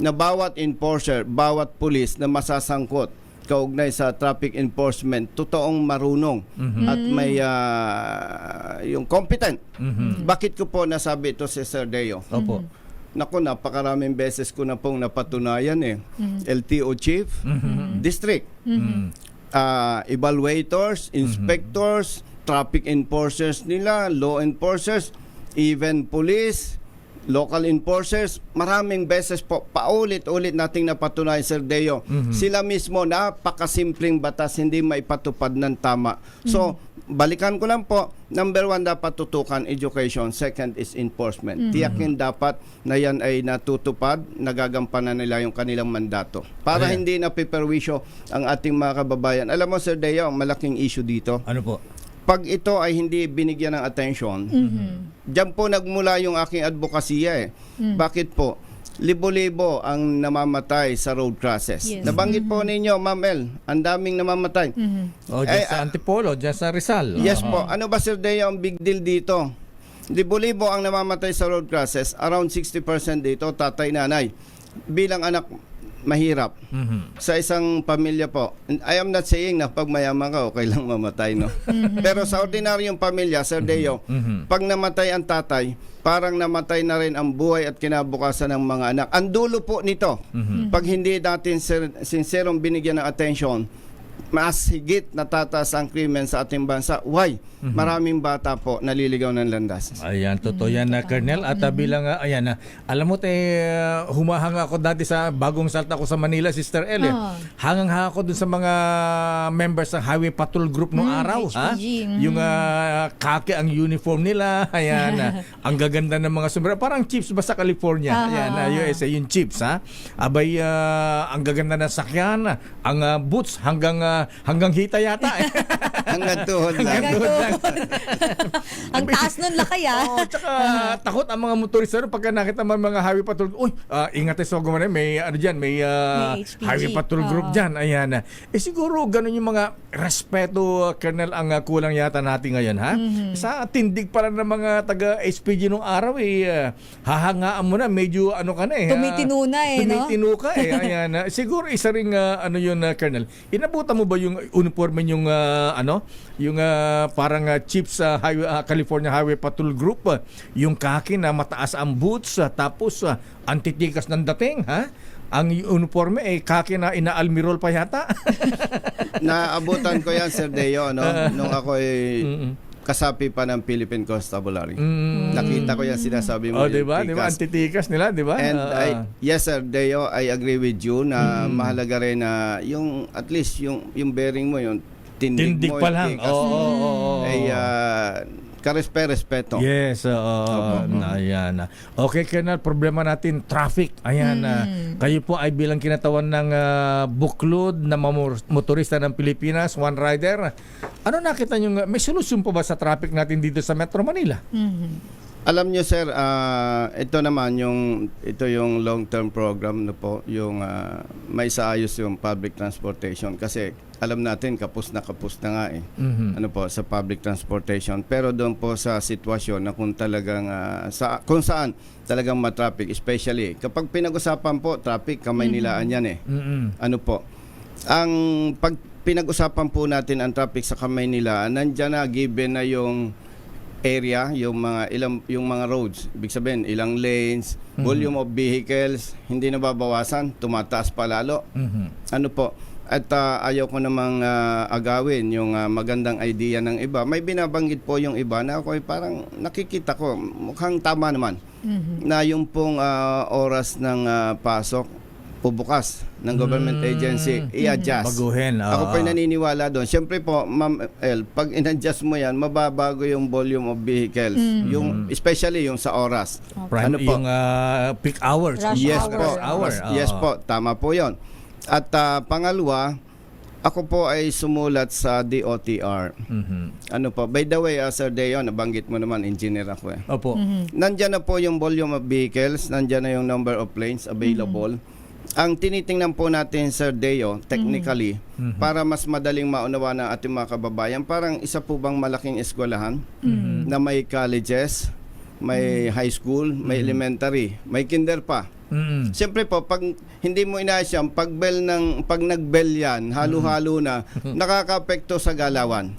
na bawat enforcer, bawat pulis na masasangkot kaugnay sa traffic enforcement, totoong marunong at may yung competent. Bakit ko po nasabi ito si Sir Deo? Opo. Naku, napakaraming beses ko na pong napatunayan LTO chief, district, evaluators, inspectors, traffic enforcers nila, law enforcers, even police, local enforcers, maraming beses po, paulit-ulit nating napatunayan, Sir Deo. Sila mismo, napakasimpleng batas, hindi maipatupad ng tama. So, balikan ko lang po, number 1, dapat tutukan education. Second is enforcement. Tiyakin dapat na yan ay natutupad, nagagampanan nila yung kanilang mandato. Para hindi napiperwisyo ang ating mga kababayan. Alam mo, Sir Deo, malaking issue dito. Ano po? Pag ito ay hindi binigyan ng atensyon, diyan po nagmula yung aking advokasya Bakit po? Libo-libo ang namamatay sa road crashes. Yes. Nabanggit po ninyo, Ma'am El, ang daming namamatay. O, dyan sa Antipolo, dyan sa Rizal. Yes po. Ano ba, Sir Deo, ang big deal dito? Libo-libo ang namamatay sa road crashes. Around 60% dito, tatay-nanay. Bilang anak, mahirap. Sa isang pamilya po, I am not saying na pag mayaman ka, okay lang mamatay, no? Pero sa ordinaryong pamilya, Sir Deo, pag namatay ang tatay, parang namatay na rin ang buhay at kinabukasan ng mga anak. Ang dulo po nito, pag hindi natin sinserong binigyan ng atensyon, mas higit natataas ang krimen sa ating bansa. Why? Maraming bata po naliligaw ng landas. Ayan, totoo yan na, Colonel. At bilang, ayan, alam mo, humahanga ako dati sa bagong salta ko sa Manila, Sister Elle. Hangang-hanga ako dun sa mga members ng Highway Patrol Group noong araw. HPG. Yung kaki ang uniform nila. Ayan, ang gaganda ng mga sombrero. Parang chiefs ba sa California? Ayan, USA, yung chiefs, ha? Abay, ang gaganda ng sakyan, ang boots hanggang hita yata. Hanggang tuhod lang. Ang taas nun lakay Tsaka takot ang mga motorista pagka nakita mo mga highway patrol. Uy, ingat tayo sa gumana, may ano diyan, may HPG. highway patrol group diyan. Ayan. Siguro ganun yung mga respeto, Colonel, ang kulang yata natin ngayon, ha? Sa tindig para ng mga taga SPG nung araw hahangaan mo na, medyo ano ka na Tumitino na no? Tumitino ka Ayan. Siguro isa ring ano yun, Colonel. Inabutan mo ba yung uniforme yung yung parang chiefs California Highway Patrol Group, yung kaki na mataas ang boots, tapos antitikas ng dating, ha? Ang uniforme kaki na ina-almirol pa yata. Naabutan ko yan, Sir Deo, nung ako kasapi pa ng Philippine Constabulary. Nakita ko yan, sinasabi mo. Diba? Antitikas nila, diba? And yes, Sir Deo, I agree with you na mahalaga rin na yung at least yung bearing mo, yung tindig mo, pa lang. Ay karespeto. Yes, ayan. Okay, Colonel, problema natin, traffic. Ayan, kayo po ay bilang kinatawan ng buklod na motorista ng Pilipinas, One Rider. Ano nakita nyo, may solusyon po ba sa traffic natin dito sa Metro Manila? Alam niyo, sir, ito naman ito yung long-term program na po, yung may saayos yung public transportation kasi alam natin kapos na nga ano po sa public transportation, pero doon po sa sitwasyon na kung talagang kung saan talagang ma-traffic, especially kapag pinag-usapan po traffic, kamay nilaan yan ano po ang pag pinag-usapan po natin ang traffic sa kamay nila, nandiyan na given na yung area, yung mga roads, ibig sabihin ilang lanes, volume of vehicles, hindi nababawasan, tumataas pa lalo. Ano po? At ayaw ko namang agawin yung magandang idea ng iba. May binabanggit po yung iba na ako parang nakikita ko, mukhang tama naman, na yung pong oras ng pasok, bubukas ng government agency, i-adjust. Baguhin. Ako po naniniwala doon. Siyempre po, Ma'am El, pag in-adjust mo yan, mababago yung volume of vehicles. Yung, especially yung sa oras. Prime, Ano po? yung peak hours. Rush Yes hour. po. Hour. Yes po, tama po yon. At pangalawa, ako po ay sumulat sa DOTR. Ano po? By the way, Sir Deo, nabanggit mo naman, engineer ako eh. Opo. Nandyan na po yung volume of vehicles, nandyan na yung number of planes available. Ang tinitingnan po natin, Sir Deo, technically, para mas madaling maunawa ng ating mga kababayan, parang isa po bang malaking eskwelahan na may colleges, may high school, may elementary, may kinder pa. Siyempre po, pag hindi mo inayos yan, pag nag-bell yan, halo-halo na, nakaka-apekto sa galawan.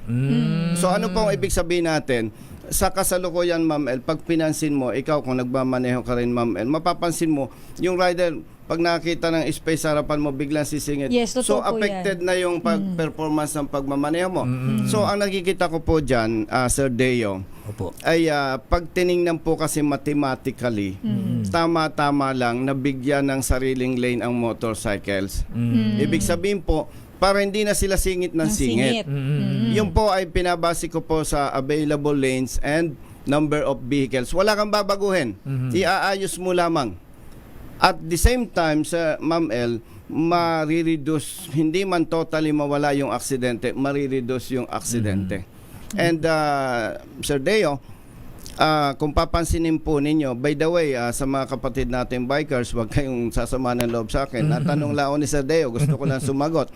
So ano po ang ibig sabihin natin? Sa kasalukuyan, Ma'am El, pag pinansin mo, ikaw kung nagmamaneho ka rin, Ma'am El, mapapansin mo, yung rider, pag nakita ng space sa harapan mo, biglang sisingit. Yes, totoo so po affected yan. na yung performance ng pagmamaneho mo. So ang nakikita ko po dyan, Sir Deo, Opo. ay pag tiningnan po kasi mathematically, tama-tama lang nabigyan ng sariling lane ang motorcycles. Ibig sabihin po, para hindi na sila singit ng singit. Yung po ay pinabase ko po sa available lanes and number of vehicles. Wala kang babaguhin. Iaayos mo lamang. At the same time, sa Ma'am El, marireduce, hindi man totally mawala yung aksidente, marireduce yung aksidente. And Sir Deo, kung papansinin po ninyo, by the way, sa mga kapatid natin bikers, wag kayong sasama ng loob sa akin. Natanong lang ako ni Sir Deo, gusto ko lang sumagot.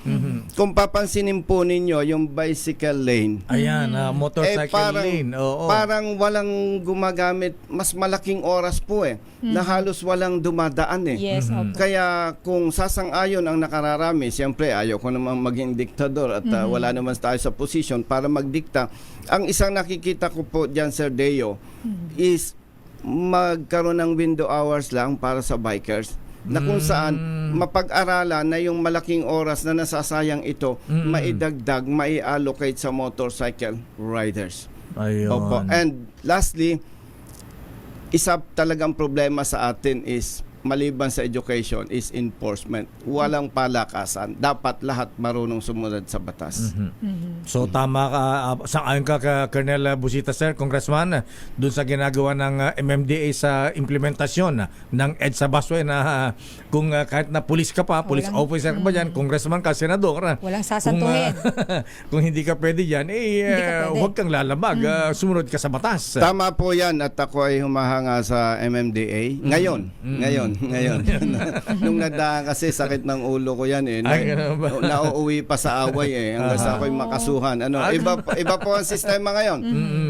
Kung papansinin po ninyo yung bicycle lane, Ayan, motorcycle lane. parang walang gumagamit, mas malaking oras po na halos walang dumadaan Yes, opo. Kaya kung sasang-ayon ang nakararami, siyempre ayaw ko naman maging diktador at wala naman tayo sa posisyon para magdikta. Ang isang nakikita ko po dyan, Sir Deo, is magkaroon ng window hours lang para sa bikers na kung saan mapag-aralan na yung malaking oras na nasasayang ito maidagdag, mai-allocate sa motorcycle riders. Ayun. Opo. And lastly, isa talagang problema sa atin is maliban sa education is enforcement. Walang palakasan. Dapat lahat marunong sumunod sa batas. So tama ka, sang-ayon ka Colonel Busita, Sir, Congressman, dun sa ginagawa ng MMDA sa implementasyon ng EDSA busway na kung kahit na pulis ka pa, police officer ka ba dyan, congressman ka, senador, Walang sasantuhin. kung hindi ka pwede dyan, huwag kang lalabag, sumunod ka sa batas. Tama po yan at ako ay humahanga sa MMDA. Ngayon. Nung nagdaan kasi sakit ng ulo ko yan Ay, ganun ba? Nauuwi pa sa away hanggang sa ako'y makasuhan. Iba po ang sistema ngayon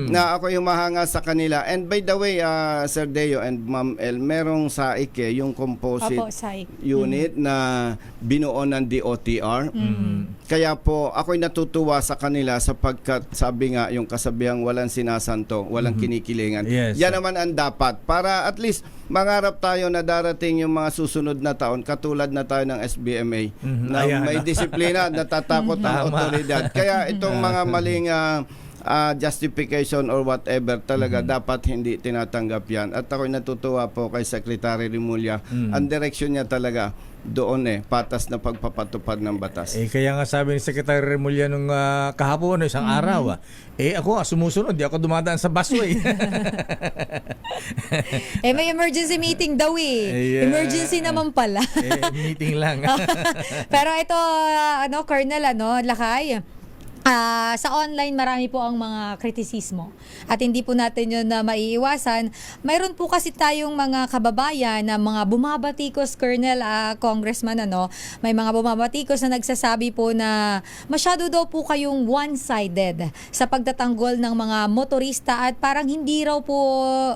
na ako'y humahanga sa kanila. And by the way, Sir Deo and Ma'am El, merong SAIC yung composite Opo, SAIC. unit na binuo ng DOTR. Kaya po ako'y natutuwa sa kanila sapagkat sabi nga yung kasabihang walang sinasanto, walang kinikilingan. Yes. Yan naman ang dapat para at least mangarap tayo na darating yung mga susunod na taon katulad na tayo ng SBMA na Ayan. may disiplina, natatakot ang otoridad. Kaya itong mga maling justification or whatever talaga dapat hindi tinatanggap yan. At ako'y natutuwa po kay Secretary Rimulya. Ang direksyon niya talaga doon patas na pagpapatupad ng batas. Kaya nga sabi ni Secretary Remulla nung kahapon, isang araw, ako sumusunod, di ako dumadaan sa busway. May emergency meeting daw Yeah. Emergency naman pala. Meeting lang. Pero ito, Colonel, Lakay, sa online marami po ang mga kritisismo at hindi po natin yun na maiiwasan. Mayroon po kasi tayong mga kababayan na mga bumabatikos, Colonel, Congressman, may mga bumabatikos na nagsasabi po na masyado daw po kayong one-sided sa pagtatanggol ng mga motorista at parang hindi raw po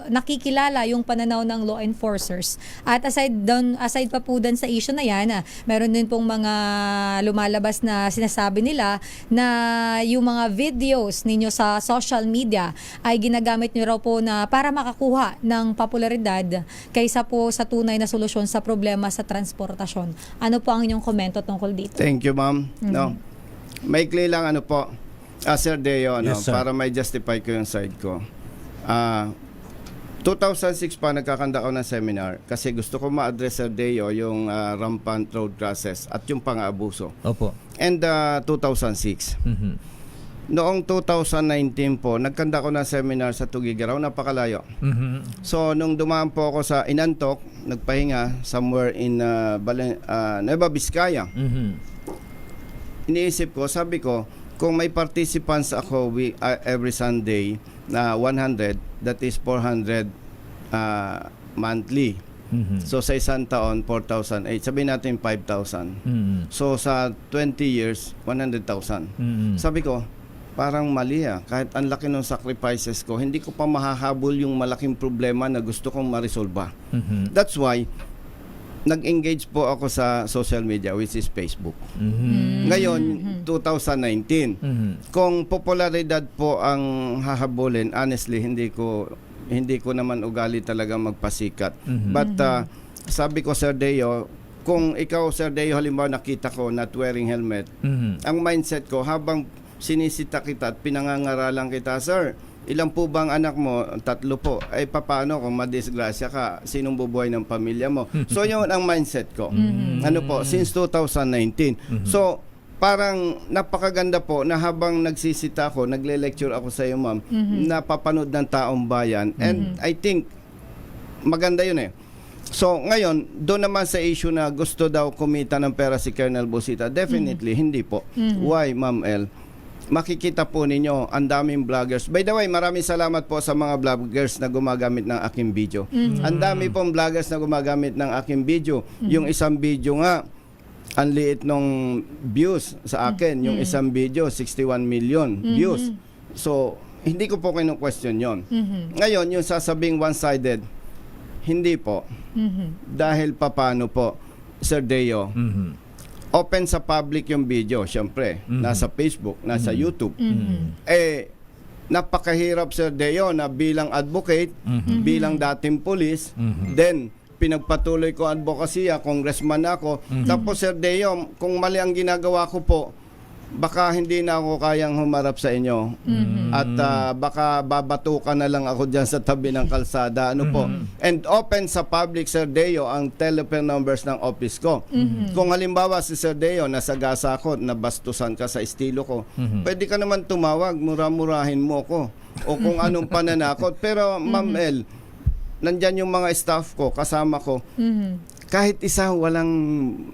nakikilala yung pananaw ng law enforcers. At aside pa po dun sa issue na yan, meron din pong mga lumalabas na sinasabi nila na yung mga videos ninyo sa social media ay ginagamit nyo raw po na para makakuha ng popularidad kaysa po sa tunay na solusyon sa problema sa transportasyon. Ano po ang inyong komento tungkol dito? Thank you, ma'am. No. Maikli lang po. Sir Deo, Yes, sir. para may justify ko yung side ko. 2006 pa nagkakanda ako ng seminar kasi gusto ko ma-address, Sir Deo, yung rampant road crosses at yung pang-aabuso. Opo. And 2006. Mhm. Noong 2019 po, nagkanda ko ng seminar sa Tugigaraw, napakalayo. Mhm. So, nung dumaan po ako sa Inantok, nagpahinga somewhere in Nueva Vizcaya. Mhm. Iniisip ko, sabi ko, kung may participants ako every Sunday na 100, that is 400 monthly. Mhm. So sa isang taon, 4,008. Sabihin natin 5,000. Mhm. So sa 20 years, 100,000. Mhm. Sabi ko, parang mali kahit ang laki ng sacrifices ko, hindi ko pa mahahabol yung malaking problema na gusto kong ma-resolve. Mhm. That's why nag-engage po ako sa social media, which is Facebook. Mhm. Ngayon, 2019. Mhm. Kung popularidad po ang hahabulin, honestly, hindi ko naman ugali talaga magpasikat. Mhm. But sabi ko, Sir Deo, kung ikaw, Sir Deo, halimbawa nakita ko not wearing helmet, Mhm. ang mindset ko, habang sinisita kita at pinangangaralan kita, Sir, ilan po bang anak mo? 3 po. Ay paano kung madisgrasya ka? Sinong bubuhay ng pamilya mo? So yun ang mindset ko. Ano po, since 2019. So parang napakaganda po na habang nagsisita ako, nagle-lecture ako sa iyo, ma'am, napapanood ng taong bayan. And I think maganda yun So ngayon, doon naman sa issue na gusto daw kumita ng pera si Colonel Busita, definitely hindi po. Why, Ma'am El? Makikita po ninyo ang daming vloggers. By the way, maraming salamat po sa mga vloggers na gumagamit ng aking video. Ang dami pong vloggers na gumagamit ng aking video. Yung isang video nga, ang liit nung views sa akin. Yung isang video, 61 million views. So, hindi ko po kinu-question yon. Ngayon, yung sasabing one-sided, hindi po. Dahil paano po, Sir Deo, open sa public yung video, syempre. Nasa Facebook, nasa YouTube. Napakahirap, Sir Deo, na bilang advocate, bilang dating pulis, then pinagpatuloy ko advokasya, congressman ako. Tapos, Sir Deo, kung mali ang ginagawa ko po, baka hindi na ako kayang humarap sa inyo. At baka babatukan na lang ako dyan sa tabi ng kalsada. Ano po? And open sa public, Sir Deo, ang telephone numbers ng office ko. Kung halimbawa si Sir Deo, nasagasa ako, nabastusan ka sa estilo ko, pwede ka naman tumawag, mura-murahin mo ko. O kung anong pananakot. Pero, Ma'am El, nandyan yung mga staff ko, kasama ko. Kahit isa walang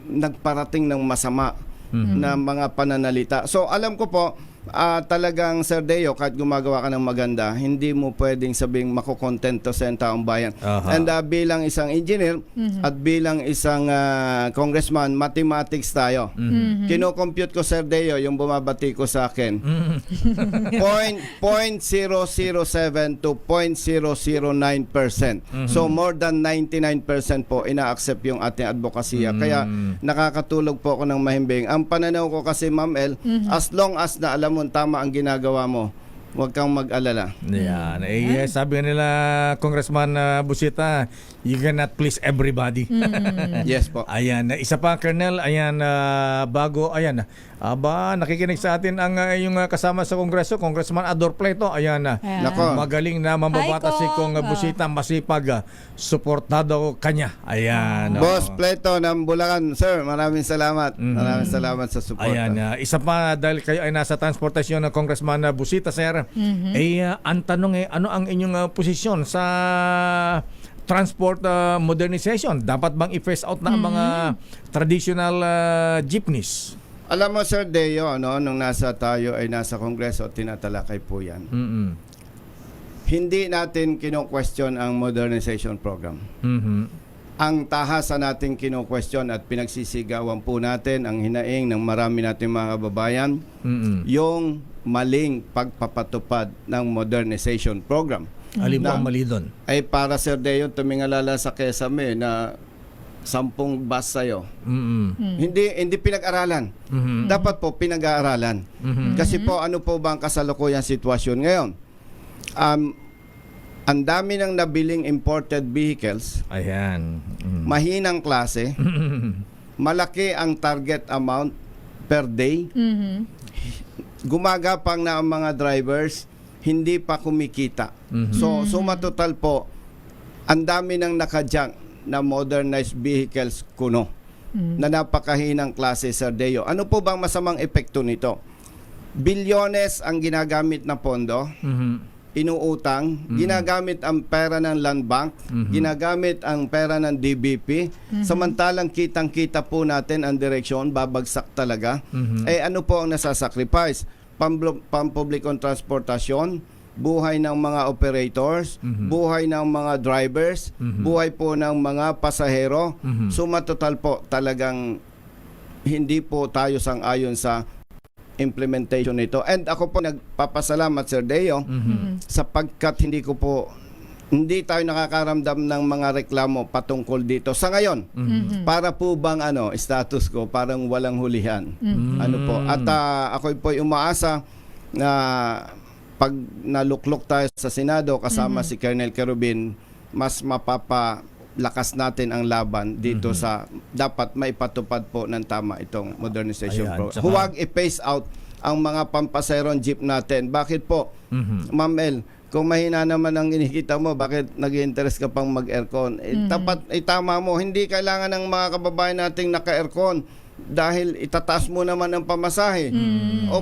nagparating ng masama na mga pananalita. So alam ko po, talagang, Sir Deo, kahit gumagawa ka ng maganda, hindi mo pwedeng sabing makukontento sa taong bayan. And bilang isang engineer at bilang isang congressman, mathematics tayo. Kino-compute ko, Sir Deo, yung bumabati ko sa akin. 0.007 to 0.009%. So more than 99% po ina-accept yung ating advokasya. Kaya nakakatulog po ako ng mahimbing. Ang pananaw ko kasi, Ma'am El, as long as na alam mo tama ang ginagawa mo, huwag kang mag-alala. Yan. Sabi nila, Congressman Busita, you cannot please everybody. Yes po. Ayan. Isa pa, Colonel, ayan, bago, ayan, nakikinig sa atin ang yung kasama sa Kongreso, Congressman Ador Pleto. Ayan, Nako. magaling na mambabata Hi, si Kong Kong. Busita, masipag, suportado kanya. Ayan. Boss Pleto ng Bulacan, sir, maraming salamat. Maraming salamat sa suporta. Ayan, isa pa, dahil kayo ay nasa transportasyon ng Congressman Busita, sir, ang tanong ano ang inyong posisyon sa transport modernization? Dapat bang i-phase out na ang mga traditional jeepneys? Alam mo, Sir Deo, nung nasa Kongreso, tinatalakay po yan. Hindi natin kino-question ang modernization program. Ang tahasan natin kino-question at pinagsisigawan po natin ang hinaing ng marami nating mga kababayan, yung maling pagpapatupad ng modernization program. Alin po ang mali doon? Ay para, Sir Deo, tumingalala sa Quezame na 10 bus sa'yo. Hindi pinag-aralan. Dapat po pinag-aaralan. Kasi po, ano po ba ang kasalukuyang sitwasyon ngayon? Ang dami ng nabiling imported vehicles. Ayan. Mahinang klase. Malaki ang target amount per day. Gumagapang na ang mga drivers, hindi pa kumikita. So, suma total po, ang dami ng nakajunk na modernized vehicles kuno na napakahinang klase, Sir Deo. Ano po bang masamang epekto nito? Bilyones ang ginagamit na pondo, inuutang, ginagamit ang pera ng Land Bank, ginagamit ang pera ng DBP, samantalang kitang-kita po natin ang direksyon, babagsak talaga. Eh ano po ang nasasacrifice? Pampublikong transportasyon, buhay ng mga operators, buhay ng mga drivers, buhay po ng mga pasahero. Suma total po, talagang hindi po tayo sang-ayon sa implementation nito. And ako po nagpapasalamat, Sir Deo, sapagkat hindi tayo nakakaramdam ng mga reklamo patungkol dito. Sa ngayon, para po bang status ko, parang walang hulihan. Ano po? At ako po'y umaasa na pag naluklok tayo sa Senado kasama si Colonel Kerubin, mas mapapalakas natin ang laban dito sa dapat maipatupad po ng tama itong modernization Ayan, program. tsaka- Huwag i-phase out ang mga pampaserong jeep natin. Bakit po? Ma'am El, kung mahina naman ang inikita mo, bakit nag-interest ka pang mag-aircon? Tama mo, hindi kailangan ng mga kababayan nating naka-aircon dahil itataas mo naman ang pamasahe.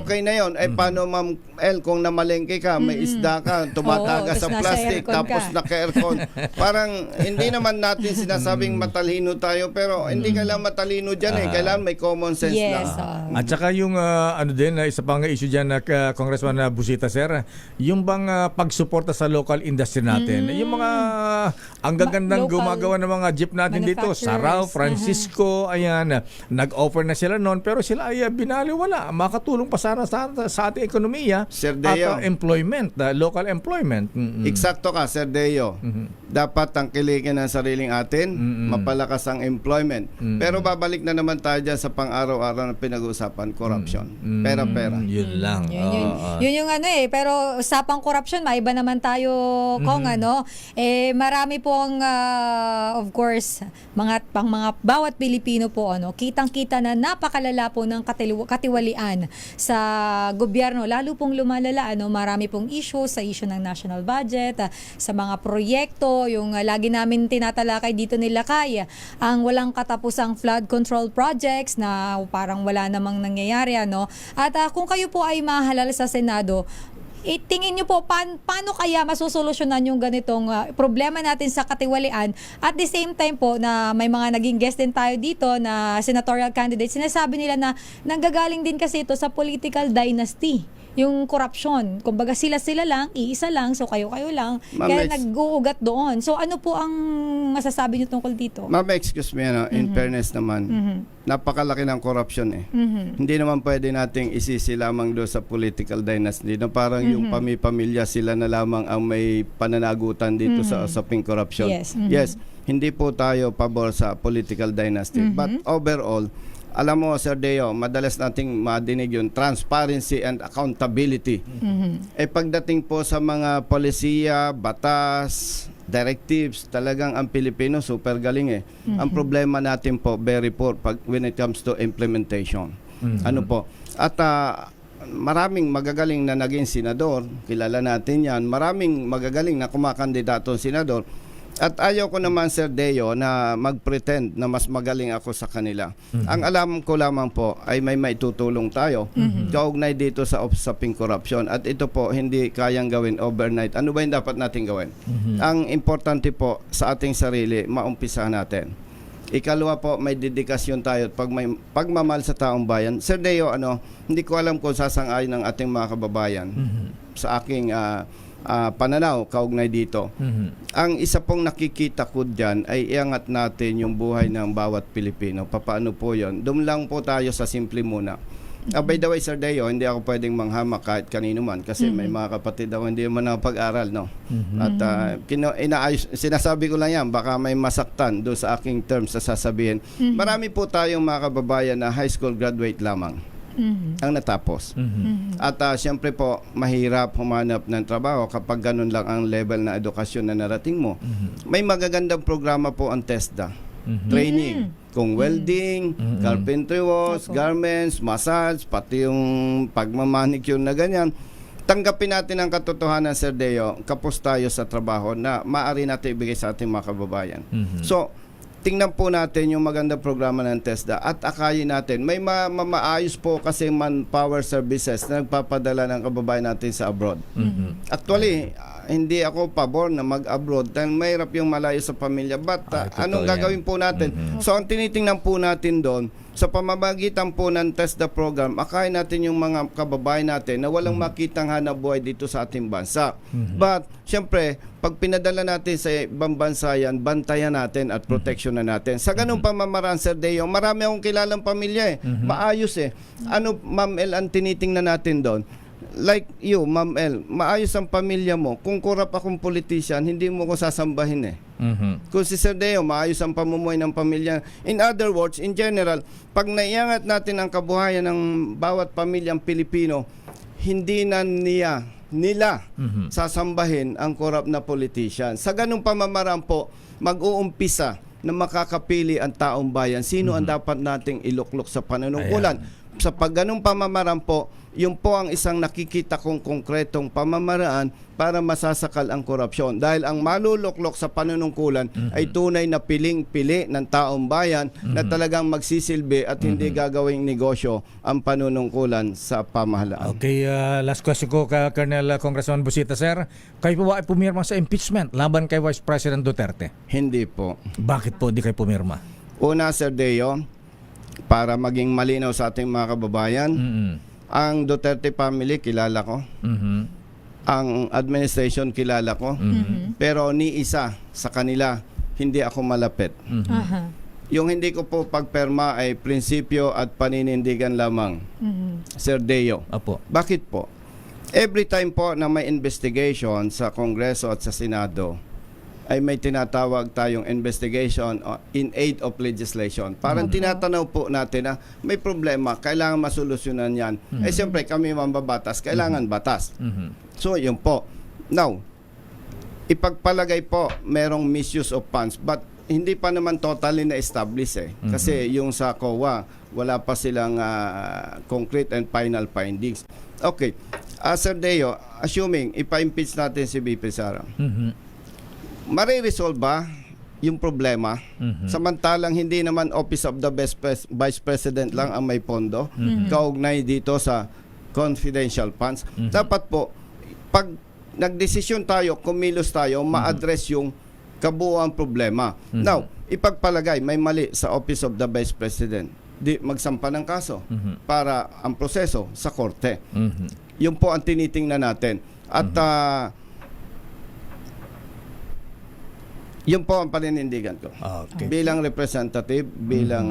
Okay na yon. Paano, Ma'am El, kung namalengke ka, may isda ka, tumataga Oo, sa tapos nasa plastic, aircon tapos ka. naka-aircon. Parang hindi naman natin sinasabing matalino tayo, pero hindi kailangan matalino dyan kailangan may common sense lang. Yes. At saka yung isa pang issue dyan na Congressman Busita, sir, yung bang pagsuporta sa local industry natin, yung mga ang gagandang Local gumagawa ng mga jeep natin dito, manufacturers. Sarao, Francisco, ayan, nag-offer na sila noon, pero sila ay binaliwala. Makatulong pa sana sa ating ekonomiya Sir Deo. at employment, local employment. Eksakto ka, Sir Deo. Dapat tangkilikin ang sariling atin, mapalakas ang employment. Pero babalik na naman tayo dyan sa pang-araw-araw na pinag-uusapan, corruption. Pera-pera. Yun lang. Yun yung pero usapang korupsyon, maiba naman tayo, Kong, marami pong, of course, mga bawat Pilipino po, kitang-kita na napakalala po ng katiwalian sa gobyerno, lalo pong lumalala, marami pong issue ng national budget, sa mga proyekto, yung lagi namin tinatalakay dito ni Lakay, ang walang katapusang flood control projects na parang wala namang nangyayari, At kung kayo po ay mahalal sa Senado, tingin nyo po, paano kaya masusolusyonan yung ganitong problema natin sa katiwalian? At the same time po, na may mga naging guest din tayo dito na senatorial candidates, sinasabi nila na nanggagaling din kasi ito sa political dynasty. Yung corruption. Kumbaga sila lang, iisa lang, so kayo lang. Kaya nag-uugat doon. So ano po ang masasabi niyo tungkol dito? Ma'am, excuse me, in fairness naman, napakalaki ng corruption Hindi naman pwede nating isisi lamang doon sa political dynasty. Parang yung pamilya sila na lamang ang may pananagutan dito sa usaping corruption. Yes. Hindi po tayo pabor sa political dynasty. But overall, alam mo, Sir Deo, madalas nating madinig yung transparency and accountability. Pagdating po sa mga polisiya, batas, directives, talagang ang Pilipino super galing Ang problema natin po, very poor when it comes to implementation. Ano po? At maraming magagaling na naging senador, kilala natin yan, maraming magagaling na kumakandidato senador. At ayaw ko naman, Sir Deo, na mag-pretend na mas magaling ako sa kanila. Ang alam ko lamang po ay may maitutulong tayo kaugnay dito sa usaping corruption. At ito po, hindi kayang gawin overnight. Ano ba yung dapat natin gawin? Ang importante po sa ating sarili, maumpisa natin. Ikalawa po, may dedikasyon tayo at pagmamahal sa taong bayan. Sir Deo, hindi ko alam kung sasang-ayon ng ating mga kababayan sa aking pananaw kaugnay dito. Ang isa pong nakikita ko dyan ay iangat natin yung buhay ng bawat Pilipino. Paano po yun? Doon lang po tayo sa simple muna. By the way, Sir Deo, hindi ako pwedeng manghamak kahit kanino man kasi may mga kapatid ako hindi man nakapag-aral, At sinasabi ko lang yan, baka may masaktan doon sa aking terms sa sasabihin. Marami po tayong mga kababayan na high school graduate lamang ang natapos. At siyempre po, mahirap humanap ng trabaho kapag ganun lang ang level na edukasyon na narating mo. May magagandang programa po ang TESDA. Training. Kung welding, carpentry work, garments, massage, pati yung pagmamanicure na ganyan. tanggapin natin ang katotohanan, Sir Deo, kapos tayo sa trabaho na maaari natin ibigay sa ating mga kababayan. So, tingnan po natin yung magandang programa ng TESDA at akayin natin. May maayos po kasi manpower services na nagpapadala ng kababayan natin sa abroad. Actually, hindi ako pabor na mag-abroad dahil mahirap yung malayo sa pamilya. But anong gagawin po natin? So, ang tinitingnan po natin doon, sa pamamagitan po ng TESDA program, akayin natin yung mga kababayan natin na walang makitang hanap buhay dito sa ating bansa. But, syempre, pag pinadala natin sa ibang bansa yan, bantayan natin at protection na natin. Sa ganung pamamaraan, Sir Deo, marami akong kilalang pamilya maayos Ano, Ma'am El, ang tinitingnan natin doon? Like you, Ma'am El, maayos ang pamilya mo. Kung kurap akong politician, hindi mo ko sasambahin Kung si Sir Deo, maayos ang pamumuhay ng pamilya. In other words, in general, pag naiangat natin ang kabuhayan ng bawat pamilyang Pilipino, hindi na nila sasambahin ang korap na politician. Sa ganung pamamaraan po, mag-uumpisa na makakapili ang taong bayan. Sino ang dapat nating iluklok sa panunungkulan? Sa pagganong pamamaraan po, yun po ang isang nakikita kong konkretong pamamaraan para masasakal ang korupsyon. Dahil ang maluluklok sa panunungkulan ay tunay na piling-pili ng taong bayan na talagang magsisilbi at hindi gagawing negosyo ang panunungkulan sa pamahalaan. Okay, last question ko ka Colonel Congressman Busita, sir. Kayo po ba ay pumirma sa impeachment laban kay Vice President Duterte? Hindi po. Bakit po di kayo pumirma? Una, Sir Deo, para maging malinaw sa ating mga kababayan, ang Duterte family kilala ko. Ang administration kilala ko. Pero ni isa sa kanila hindi ako malapit. Yung hindi ko po pagperma ay prinsipyo at paninindigan lamang. Sir Deo. Apo. Bakit po? Every time po na may investigation sa Kongreso at sa Senado, ay may tinatawag tayong investigation in aid of legislation. Parang tinatanaw po natin na may problema, kailangan masolusyonan yan. Eh siyempre kami mambabatas, kailangan batas. So yun po. Now, ipagpalagay po merong misuse of funds, but hindi pa naman totally na-establish Kasi yung sa COA, wala pa silang concrete and final findings. Okay. Sir Deo, assuming ipa-impeach natin si BP Sara, mariresolve ba yung problema? Samantalang hindi naman Office of the Vice President lang ang may pondo kaugnay dito sa confidential funds. Dapat po, pag nagdesisyon tayo, kumilos tayo, ma-address yung kabuuan problema. Now, ipagpalagay, may mali sa Office of the Vice President. Di magsampa ng kaso para ang proseso sa korte. Yun po ang tinitingnan natin. At yun po ang paninindigan ko. Okay. Bilang representative, bilang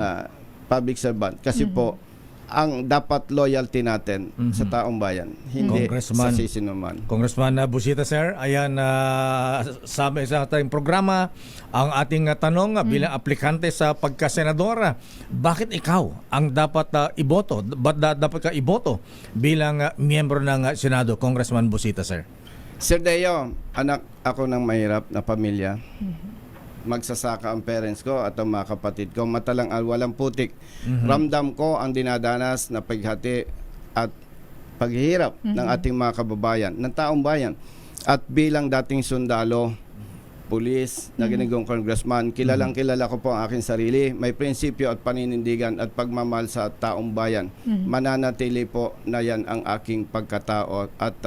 public servant. Kasi po, ang dapat loyalty natin sa taong bayan, hindi sa sisinuman. Congressman Busita, sir, ayan, sabi sa ating programa, ang ating tanong bilang aplikante sa pagkasenadora, bakit ikaw ang dapat iboto? Dapat ka iboto bilang miyembro ng Senado, Congressman Busita, sir? Sir Deo, anak ako ng mahirap na pamilya. Magsasaka ang parents ko at ang mga kapatid ko. Matalang walang putik. Ramdam ko ang dinadanas na paghati at paghihirap ng ating mga kababayan, ng taong bayan. At bilang dating sundalo, pulis, na ginagawang congressman, kilalang kilala ko po ang aking sarili. May prinsipyo at paninindigan at pagmamahal sa taong bayan. Mananatili po na yan ang aking pagkatao. At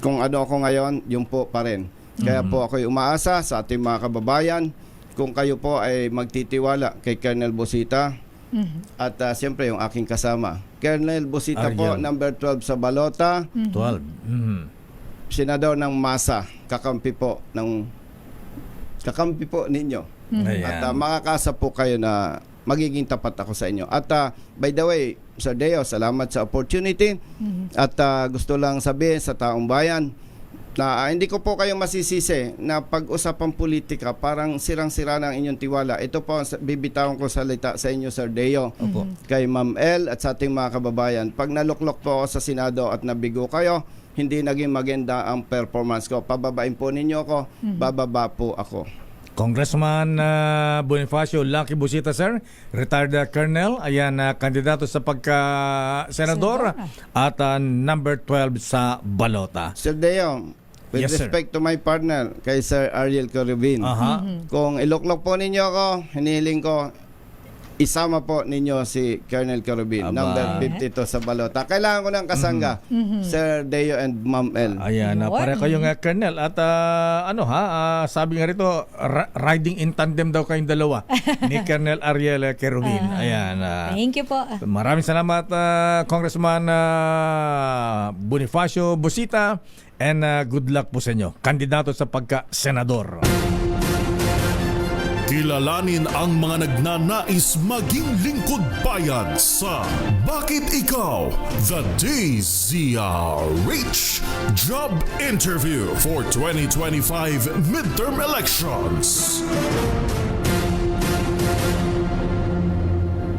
kung ano ako ngayon, yun po pa rin. Kaya po ako'y umaasa sa ating mga kababayan kung kayo po ay magtitiwala kay Colonel Busita at siyempre yung aking kasama. Colonel Busita po, number 12 sa balota. 12. Senador ng masa, kakampi po ninyo. At makakasa po kayo na magiging tapat ako sa inyo. At by the way, Sir Deo, salamat sa opportunity. At gusto lang sabihin sa taong bayan na hindi ko po kayo masisisi na pag-usapang politika parang sirang-sira ng inyong tiwala. Ito po ang bibitawan ko salita sa inyo, Sir Deo, kay Ma'am El at sa ating mga kababayan. Pag naluklok po ako sa Senado at nabigo kayo, hindi naging maganda ang performance ko. Pababain po ninyo ako, bababa po ako. Congressman Bonifacio Lucky Busita, sir, retired colonel, ayan, kandidato sa pagka-senador at number 12 sa balota. Sir Deo, with Yes, sir. respect to my partner, kay Sir Ariel Corubin, Aha. kung iluklok po ninyo ako, hinihiling ko, isama po ninyo si Colonel Corubin, Aba. number 52 sa balota. Kailangan ko ng kasangga, Sir Deo and Ma'am El. Ayan, pare kayong colonel at sabi nga rito, riding in tandem daw kayong dalawa ni Colonel Ariel Kerubin. Ayan. Thank you po. Maraming salamat, Congressman Bonifacio Busita, and good luck po sa inyo. Kandidato sa pagka-senador. Kilalanin ang mga nagnanais maging lingkod bayan sa Bakit Ikaw? The DZRH Job Interview for 2025 Midterm Elections.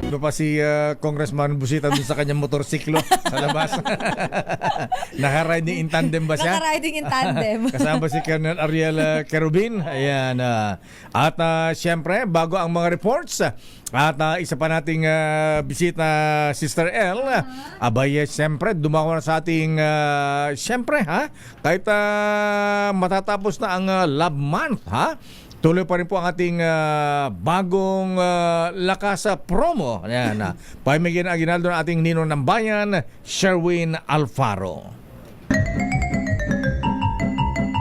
Ito pa si Congressman Busita dun sa kanyang motorsiklo sa labas. Naka-riding in tandem ba siya? Naka-riding in tandem. Kasama si Colonel Ariel Kerubin. Ayan. At syempre, bago ang mga reports, at isa pa nating bisita, Sister L, abay, syempre, dumawa na sa ating, syempre, kahit matatapos na ang Love Month, tuloy pa rin po ang ating bagong lakas promo. Ayan, pamigyan ang ginaldo ng ating ninong ng bayan, Sherwin Alfaro.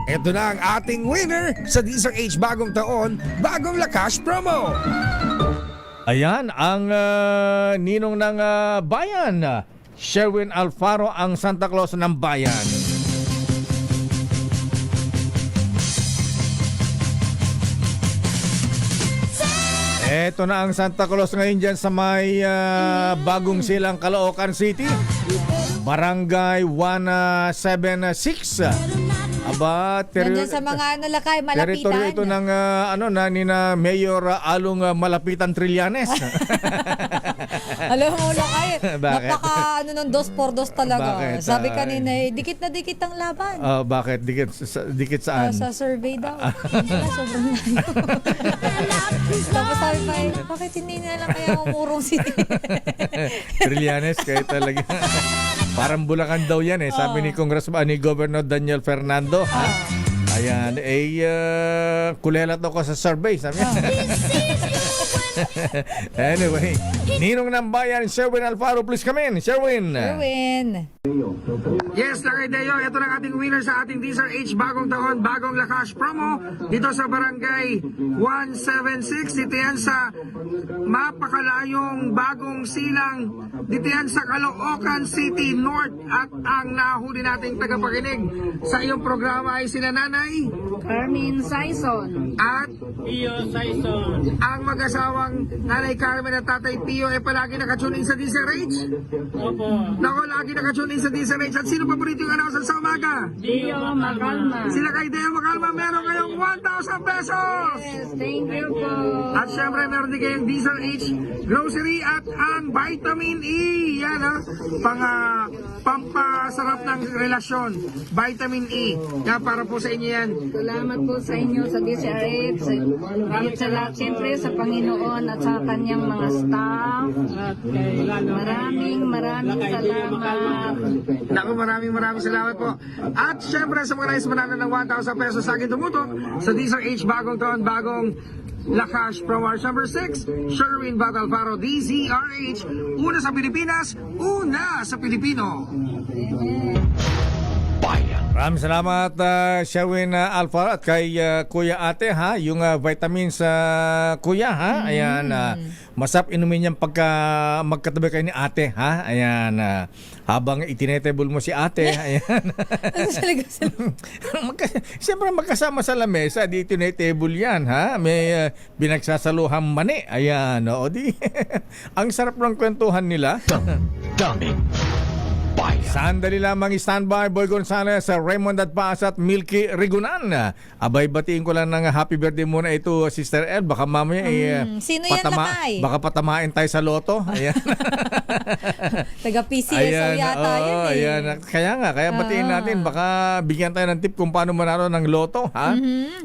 Ito na ang ating winner sa DZRH Bagong Taon, Bagong Lakas Promo. Ayan, ang ninong ng bayan, Sherwin Alfaro, ang Santa Claus ng bayan. Ito na ang Santa Claus ngayon dyan sa may Bagong Silang, Caloocan City. Barangay 176. Aba, Nandiyan sa mga lakay, malapitan. teritoryo ito ng nina Mayor Along Malapitan Trillanes. Alam mo, lakay, Bakit? napaka ng 2x2 talaga. Bakit? Sabi kanina, dikit na dikit ang laban. Bakit? Dikit saan? Sa survey daw. Sobrang layo. Tapos sabi pa, bakit hindi na lang kaya umurong si Trillanes, kaya talaga. Parang Bulacan daw yan sabi ni Congressman, ni Governor Daniel Fernando. Ayan, kulelat ako sa survey, sabi niya. Anyway, ninong ng bayan, Sherwin Alfaro, please come in. Sherwin. Yes, Lakay Deo, ito na ang ating winner sa ating DZRH Bagong Taon, Bagong Lakas Promo dito sa Barangay 176. Dito yan sa mapakalayong Bagong Silang. Dito yan sa Caloocan City North. At ang nahuli nating tagapakinig sa iyong programa ay sina Nanay Carmen Saison. at Pio Saison. Ang mag-asawang Nanay Carmen at Tatay Pio ay palagi nakatune in sa DZRH. Opo. Nako, lagi nakatune in sa DZRH. At sino paborito yung announcer sa umaga? Dio Macalma. Sila kay Deo Macalma, meron kayong 1,000 pesos! Yes, thank you po. At syempre, meron din kayong DZRH grocery at ang vitamin E. Yan pampasarap ng relasyon. Vitamin E. Yan, para po sa inyo yan. Salamat po sa inyo sa DCRH. Higit sa lahat, siyempre, sa Panginoon at sa kanyang mga staff. Maraming salamat. Naku, maraming salamat po. At syempre, sa mga nais manalo ng 1,000 pesos sa akin tumutok sa DZRH Bagong Taon, Bagong Lakas from March number 6, Sherwin Bato Alfaro, DZRH. Una sa Pilipinas, una sa Pilipino. Bayan. Maraming salamat, Sherwin Alfaro, at kay Kuya Ate, yung vitamins Kuya, ayan, masarap inumin yan pagka magkatabi kayo ni Ate, ayan, habang itinetable mo si Ate, ayan. Siyempre magkasama sa lamesa, di itinetable yan, may binagsasaluhang mani, ayan, o di, ang sarap ng kwentuhan nila. Damdamin. Bayan. Bayan. Sandali lamang standby, Boy Gonzales, Raymond at Paas at Milky Rigunan. Abay, batiin ko lang ng happy birthday muna ito, Sister El. Baka mamaya Sino yan, Lakay? baka patamain tayo sa loto. Ayan. Taga PCSO yata yun eh. Ayan. Kaya batiin natin. Baka bigyan tayo ng tip kung paano manalo ng loto. Ha?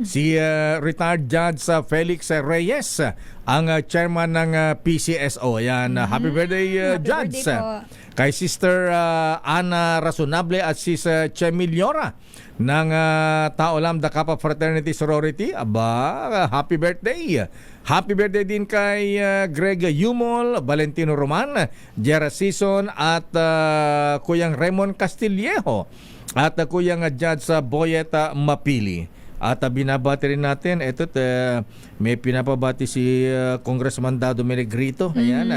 Si retired Judge Felix Reyes, ang chairman ng PCSO. Ayan. Happy birthday, Happy Judge. birthday po. Kay Sister Ana Razonable at Sis Chemiliora ng Tao Lambda Kappa Fraternity Sorority. Aba, happy birthday! Happy birthday din kay Greg Yumol, Valentino Roman, Jera Season at Kuyang Raymond Castillejo at Kuyang Judge Boyeta Mapili. At binabati rin natin, may pinapabati si Congressman Dado Menegrito. Ayan,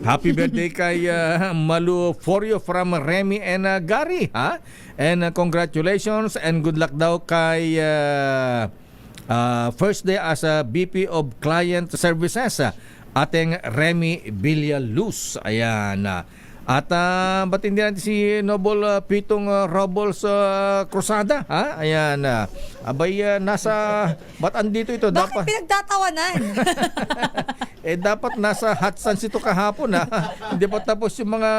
happy birthday kay Malu Forio from Remy and Gary. Ha? And congratulations and good luck daw kay first day as a BP of Client Services, ating Remy Villaluz. Ayan. At batin din natin si Noble Pitong Robles Cruzada. Ha? Ayan. Abay, ba't andito ito? Bakit pinagtatawanan? Dapat nasa hot sands ito kahapon. Ha? Hindi pa tapos yung mga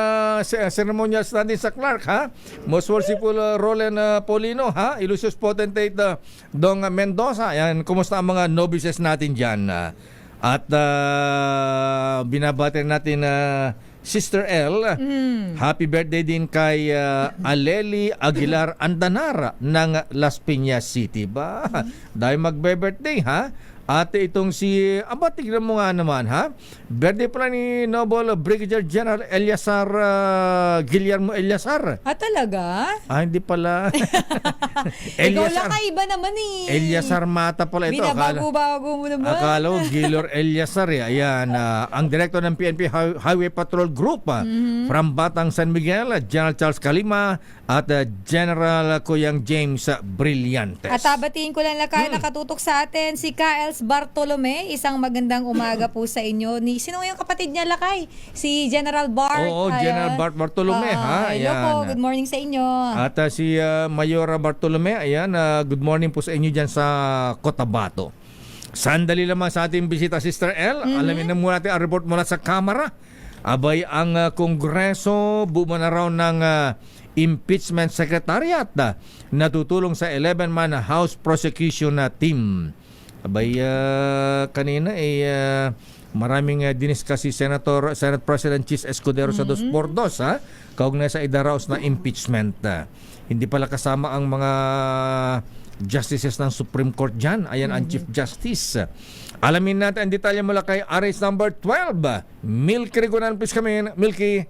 ceremonials natin sa Clark. Ha? Most Worshipful Roland Polino. Ha? Illustrious Potentate Dong Mendoza. Ayan. Kumusta ang mga novices natin dyan? At binabati natin Sister L, happy birthday din kay Aleli Aguilar Andanar ng Las Piñas City. Ba? Dahil magbe-birthday, ha? At itong si, tignan mo nga naman, ha? Birthday pala ni Noble Brigadier General Eliasar Guillermo Eliasar. Talaga? Hindi pala. Ikaw lang iba naman eh. Eliasar Mata pala ito. Binabago-bago mo naman. Akala ko Gilor Eliasar. Ayan, ang director ng PNP Highway Patrol Group from Batang San Miguel, General Charles Calima at General Kuyang James Brillantes. At batiin ko lang Lakay, nakatutok sa atin si Kaels Bartolome. Isang magandang umaga po sa inyo. Sino yung kapatid niya, Lakay? Si General Bart. Oo, General Bart Bartolome. Hello po, good morning sa inyo. At si Mayor Bartolome, ayan, good morning po sa inyo dyan sa Cotabato. Sandali lamang sa ating bisita, Sister L. Alamin na muna natin ang report mula sa Kamara. Abay, ang Kongreso bumana raw ng Impeachment Secretariat natutulong sa 11-man House Prosecution Team. Abay, kanina maraming diniscuss si Senate President Chis Escudero sa 2x2 kaugnay sa idaraos na impeachment. Hindi pala kasama ang mga justices ng Supreme Court dyan. Ayan ang Chief Justice. Alamin natin ang detalye mula kay RS number 12. Milky Rigunan, please come in. Milky.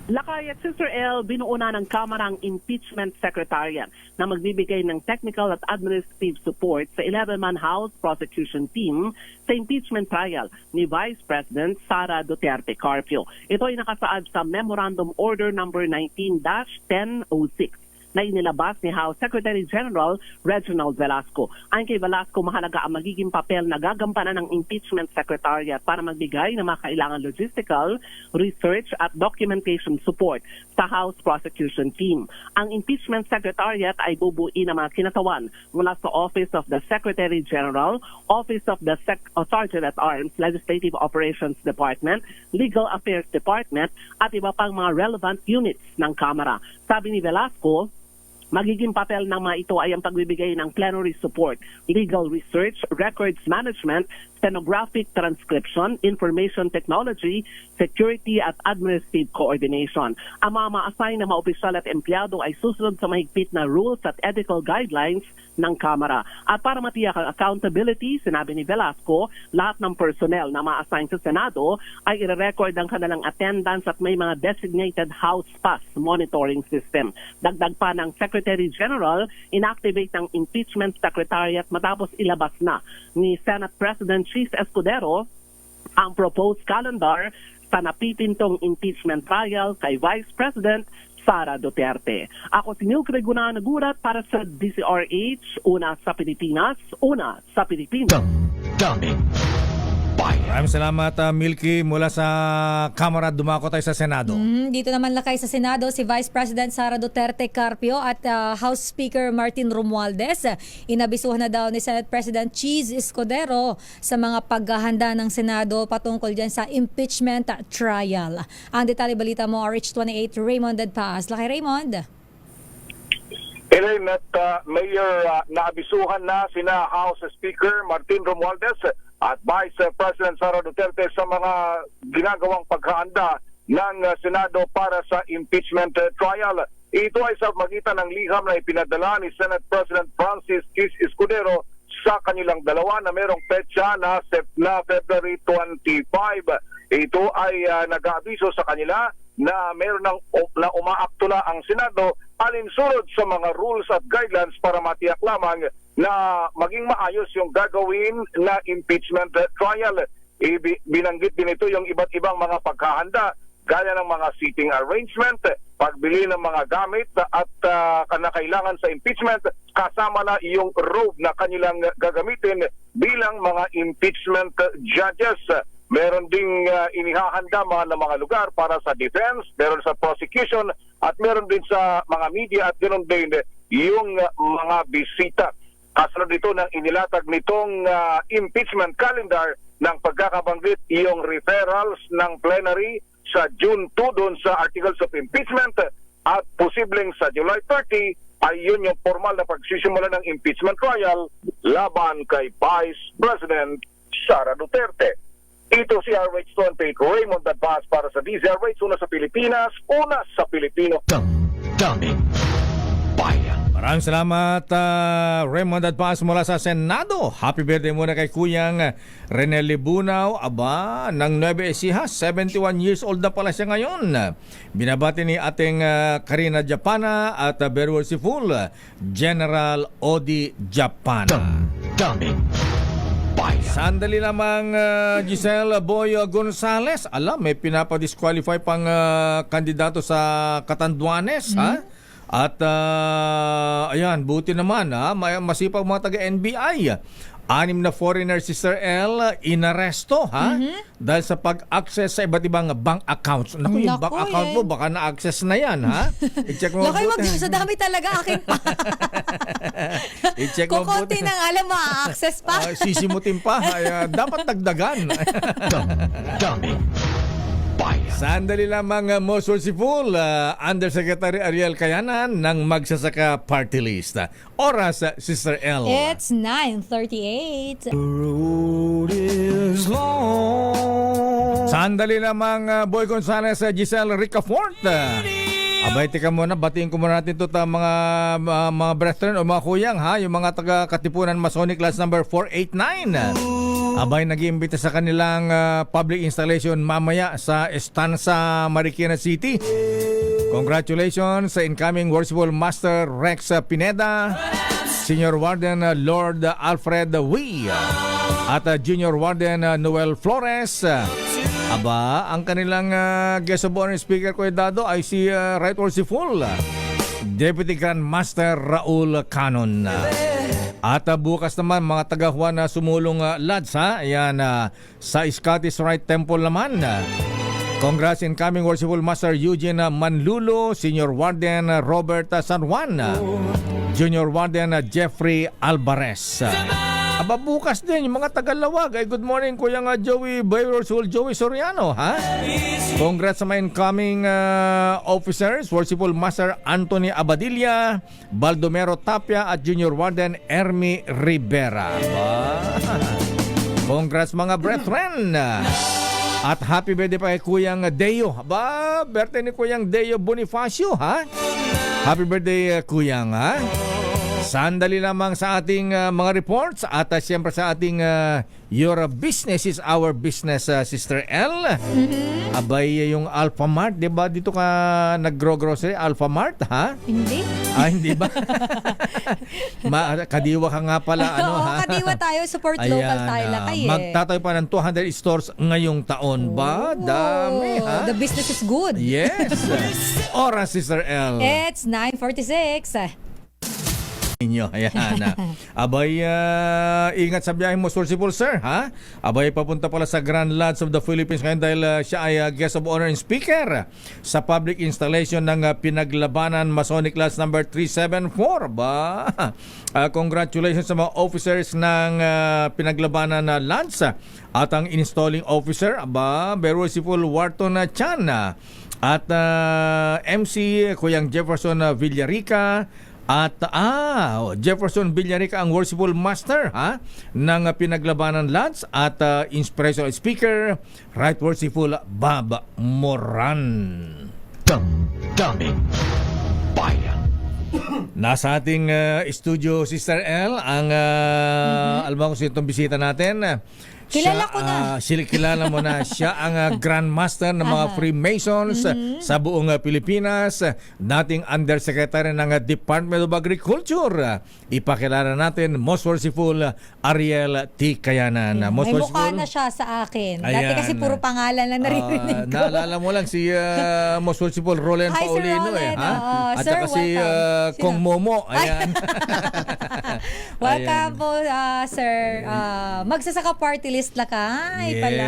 Lakay at Sister L, binuo na ng Kamara ang Impeachment Secretariat na magbibigay ng technical at administrative support sa 11-man House Prosecution Team sa impeachment trial ni Vice President Sara Duterte Carpio. Ito ay nakasaad sa Memorandum Order number 19-1006 na inilabas ni House Secretary General Reginald Velasco. Ayon kay Velasco, mahalaga ang magiging papel na gagampanan ng Impeachment Secretariat para magbigay ng mga kailangan logistical, research at documentation support sa House Prosecution Team. Ang Impeachment Secretariat ay bubuin ng mga kinatawan mula sa Office of the Secretary General, Office of the Sergeant at Arms, Legislative Operations Department, Legal Affairs Department at iba pang mga relevant units ng Kamara. Sabi ni Velasco, magiging papel ng mga ito ay ang pagbibigay ng plenary support, legal research, records management, stenographic transcription, information technology, security at administrative coordination. Ang mga ma-assign na mga opisyal at empleyado ay susunod sa mahigpit na rules at ethical guidelines ng Kamara. At para matiyak ang accountability, sinabi ni Velasco, lahat ng personnel na ma-assign sa Senado ay i-record ang kanilang attendance at may mga designated House Pass monitoring system. Dagdag pa ng Secretary General, inactivate ng Impeachment Secretariat matapos ilabas na ni Senate President Chis Escudero ang proposed calendar sa napipintong impeachment trial kay Vice President Sara Duterte. Ako si Milky Rigunan, nagulat para sa DCRH, una sa Pilipinas, una sa Pilipinas. Damdamin Bayan. Maraming salamat, Milky, mula sa Kamara. Dumako tayo sa Senado. Dito naman lakay sa Senado si Vice President Sara Duterte Carpio at House Speaker Martin Romualdez. Inabisuhan na daw ni Senate President Cheese Escudero sa mga paghahanda ng Senado patungkol dyan sa impeachment trial. Ang detalye balita mo, RH28 Raymond Dadpaas. Lakay Raymond. Elaine at Mayor, naabisuhan na sina House Speaker Martin Romualdez at Vice President Sara Duterte sa mga ginagawang paghahanda ng Senado para sa impeachment trial. Ito ay sa magitan ng liham na ipinadala ni Senate President Francis Cheese Escudero sa kanilang dalawa na merong petsa na February 25. Ito ay nag-aabiso sa kanila na meron na umaakto na ang Senado alinsunod sa mga rules at guidelines para matiyak lamang na maging maayos yung gagawin na impeachment trial. Binanggit din ito yung iba't ibang mga paghahanda gaya ng mga seating arrangement, pagbili ng mga gamit at kanakailangan sa impeachment, kasama na yung robe na kanilang gagamitin bilang mga impeachment judges. Meron ding inihahanda mga lugar para sa defense, meron sa prosecution at meron din sa mga media at ganoon din yung mga bisita. Kasunod dito ng inilatag nitong impeachment calendar ng pagkakabanggit yung referrals ng plenary sa June 2 doon sa articles of impeachment at posibleng sa July 30 ay yun yung formal na pagsisimula ng impeachment trial laban kay Vice President Sara Duterte. Ito si RH28 Raymond Dadpaas para sa DZRH, una sa Pilipinas, una sa Pilipino. Damdamin Bayan. Maraming salamat, Raymond Dadpaas mula sa Senado. Happy birthday muna kay Kuyang Rene Libunaw. Aba, ng Nueva Ecija, 71 years old na pala siya ngayon. Binabati ni ating Karina Japana at very worshipful General Odi Japana. Damdamin Bayan. Sandali lamang, Giselle Boy Gonzales. Alam, may pinapadisqualify pang kandidato sa Catanduanes, ha? At ayan, buti naman, ha? Masipag mga taga-NBI. 6 na foreigner, Sister L, inaresto, ha? Dahil sa pag-access sa iba't ibang bank accounts. Naku, yung bank account mo, baka na-access na yan, ha? I-check mo Lakay, mabuti. sa dami talaga akin pa. I-check mo Kukunti mabuti. nang alam, ma-access pa. Sisimutin pa. Dapat dagdagan. Damdamin Bayan. Sandali lamang, most worshipful Undersecretary Ariel Kayanan ng Magsasaka Party List. Oras, Sister L. It's 9:38. Sandali lamang, Boy Gonzales, Giselle Ricafort. Abay, tika muna, batiin ko muna natin ito mga brethren o mga kuyang, ha? Yung mga taga-Katipunan Masonic Class number 489. Abay, nag-iimbita sa kanilang public installation mamaya sa Estanza, Marikina City. Congratulations sa incoming Worshipful Master Rex Pineda, Senior Warden Lord Alfred Wee, at Junior Warden Noel Flores. Aba, ang kanilang guest of honor speaker ko Dado ay si Right Worshipful Deputy Grand Master Raul Canon. At bukas naman mga taga-Juan na sumulong lads, ha? Ayan, sa Scottish Rite Temple naman. Congrats incoming Worshipful Master Eugene Manlulo, Senior Warden Robert San Juan, Junior Warden Jeffrey Alvarez. Aba, bukas din yung mga tagalawag. Ay, good morning Kuya Joey Bayrosul, Joey Soriano, ha? Congrats sa mga incoming officers, Worshipful Master Anthony Abadilla, Baldomero Tapia at Junior Warden Ermi Rivera. Aba, congrats mga brethren. At happy birthday pa kay Kuyang Deo. Aba, birthday ni Kuyang Deo Bonifacio, ha? Happy birthday, Kuyang, ha? Sandali lamang sa ating mga reports at siyempre sa ating Your Business is Our Business, Sister L. Abay, yung Alpha Mart, di ba? Dito ka nag-grocery, Alpha Mart, ha? Hindi. Hindi ba? Kadiwa ka nga pala, ano, Oo, ha? kadiwa tayo, support local tayo lakay eh. Magtatayo pa ng 200 stores ngayong taon ba? Dami, ha? The business is good. Yes. Oras, Sister L. It's 9:46. inyo. Ayan. Abay, ingat sa biyahe mo, Sulsipol, sir, ha? Abay, papunta pala sa Grand Lodge of the Philippines ngayon dahil siya ay guest of honor and speaker sa public installation ng Pinaglabanan Masonic Lodge number 374. Ba? Congratulations sa mga officers ng Pinaglabanan Lodge at ang installing officer, Merciful Wharton Chan at MC Kuyang Jefferson Villarica at Jefferson Villarica ang Worshipful Master ng Pinaglabanan Lodge at inspirational speaker Right Worshipful Bob Moran. Damdaming Bayan. Nasa ating studio, Sister L, ang alam mo kung sino itong bisita natin. Kilala ko na. Kilala mo na. Siya ang Grand Master ng mga Freemasons sa buong Pilipinas. Dating Undersecretary ng Department of Agriculture. Ipakilala natin, Most Worshipful Ariel T. Kayanan. May mukha na siya sa akin. Dati Ayan. kasi puro pangalan lang naririnig ko. Naalala mo lang si Most Worshipful Roland Hi, Sir Paulino. Roland. At Sir, saka si welcome. Kong Momo. Ayan. Welcome po, sir. Magsasaka party list lakay pala.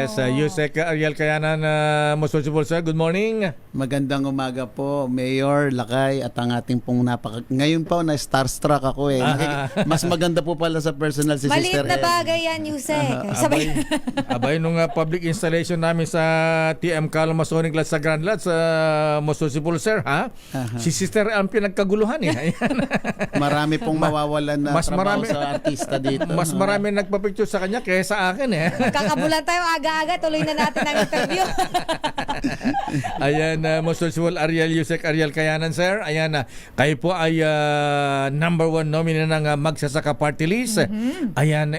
Yes, Yusek Ariel Kayanan, Most Worshipful Sir, good morning. Magandang umaga po, Mayor, Lakay, at ang ating pong ngayon po, na-starstruck ako eh. Mas maganda po pala sa personal si Maliit Sister na El. bagay yan, Yusek. Abay, nung public installation namin sa TM Calum Masonic Lodge sa Grand Lodge, Most Worshipful Sir, si Sister ang pinagkaguluhan eh. Ayan. Marami pong mawawalan na trabaho sa artista dito. Mas marami nagpa-picture sa kanya kaysa sa akin eh. Kakabulan tayo aga-aga, tuloy na natin ang interview. Ayan, Most Worshipful Ariel Yusek Ariel Kayanan, sir. Ayan, kayo po ay number 1 nominee ng Magsasaka Party List. Ayan,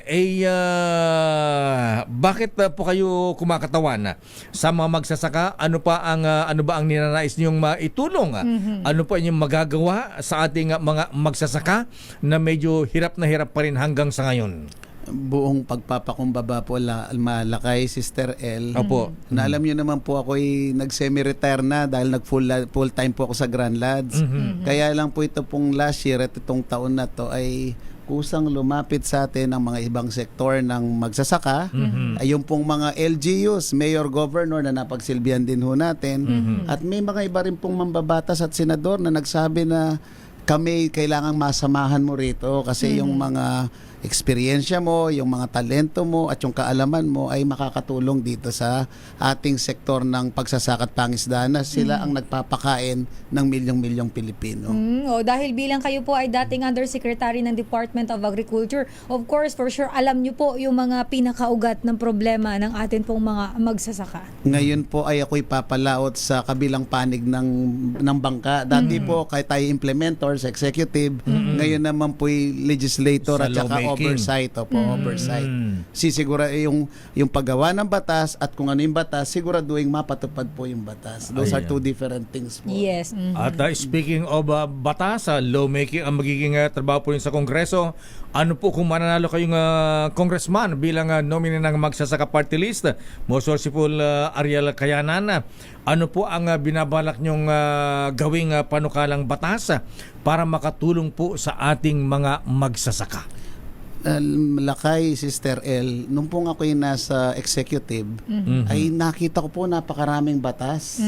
bakit po kayo kumakatawan sa mga magsasaka? Ano ba ang ninanais niyong maitulong? Ano po inyong magagawa sa ating mga magsasaka na medyo hirap na hirap pa rin hanggang sa ngayon? Buong pagpapakumbaba po Malakay, Sister L. Opo. Na alam niyo naman po ako'y nag-semi-retire na dahil full time po ako sa Grand Lodge. Kaya lang po ito pong last year at itong taon na to ay kusang lumapit sa atin ang mga ibang sektor ng magsasaka. Ay yung pong mga LGUs, Mayor, Governor na napagsilbihan din ho natin. At may mga iba rin pong mambabatas at senador na nagsabi na kami kailangang masamahan mo rito kasi yung mga eksperyensya mo, yung mga talento mo at yung kaalaman mo ay makakatulong dito sa ating sektor ng pagsasaka at pangisdaan na sila ang nagpapakain ng milyong-milyong Pilipino. Dahil bilang kayo po ay dating Undersecretary ng Department of Agriculture, of course, for sure, alam nyo po yung mga pinakaugat ng problema ng atin pong mga magsasaka. Ngayon po ay ako'y papalaot sa kabilang panig ng bangka. Dati po kahit tayo implementors, executive, ngayon naman po'y legislator Sa at saka oversight. Oversight. Sisigura yung paggawa ng batas at kung ano yung batas, siguraduhin mapatupad po yung batas. Those are two different things po. Yes. At speaking of batas, lawmaking ang magiging trabaho po rin sa Kongreso. Ano po kung mananalo kayong congressman bilang nominee ng Magsasaka Party List, Most Worshipful Ariel Kayanan, ano po ang binabalak nyong gawing panukalang batas para makatulong po sa ating mga magsasaka? Lakay, Sister L, nung pong ako'y nasa executive, ay nakita ko po napakaraming batas.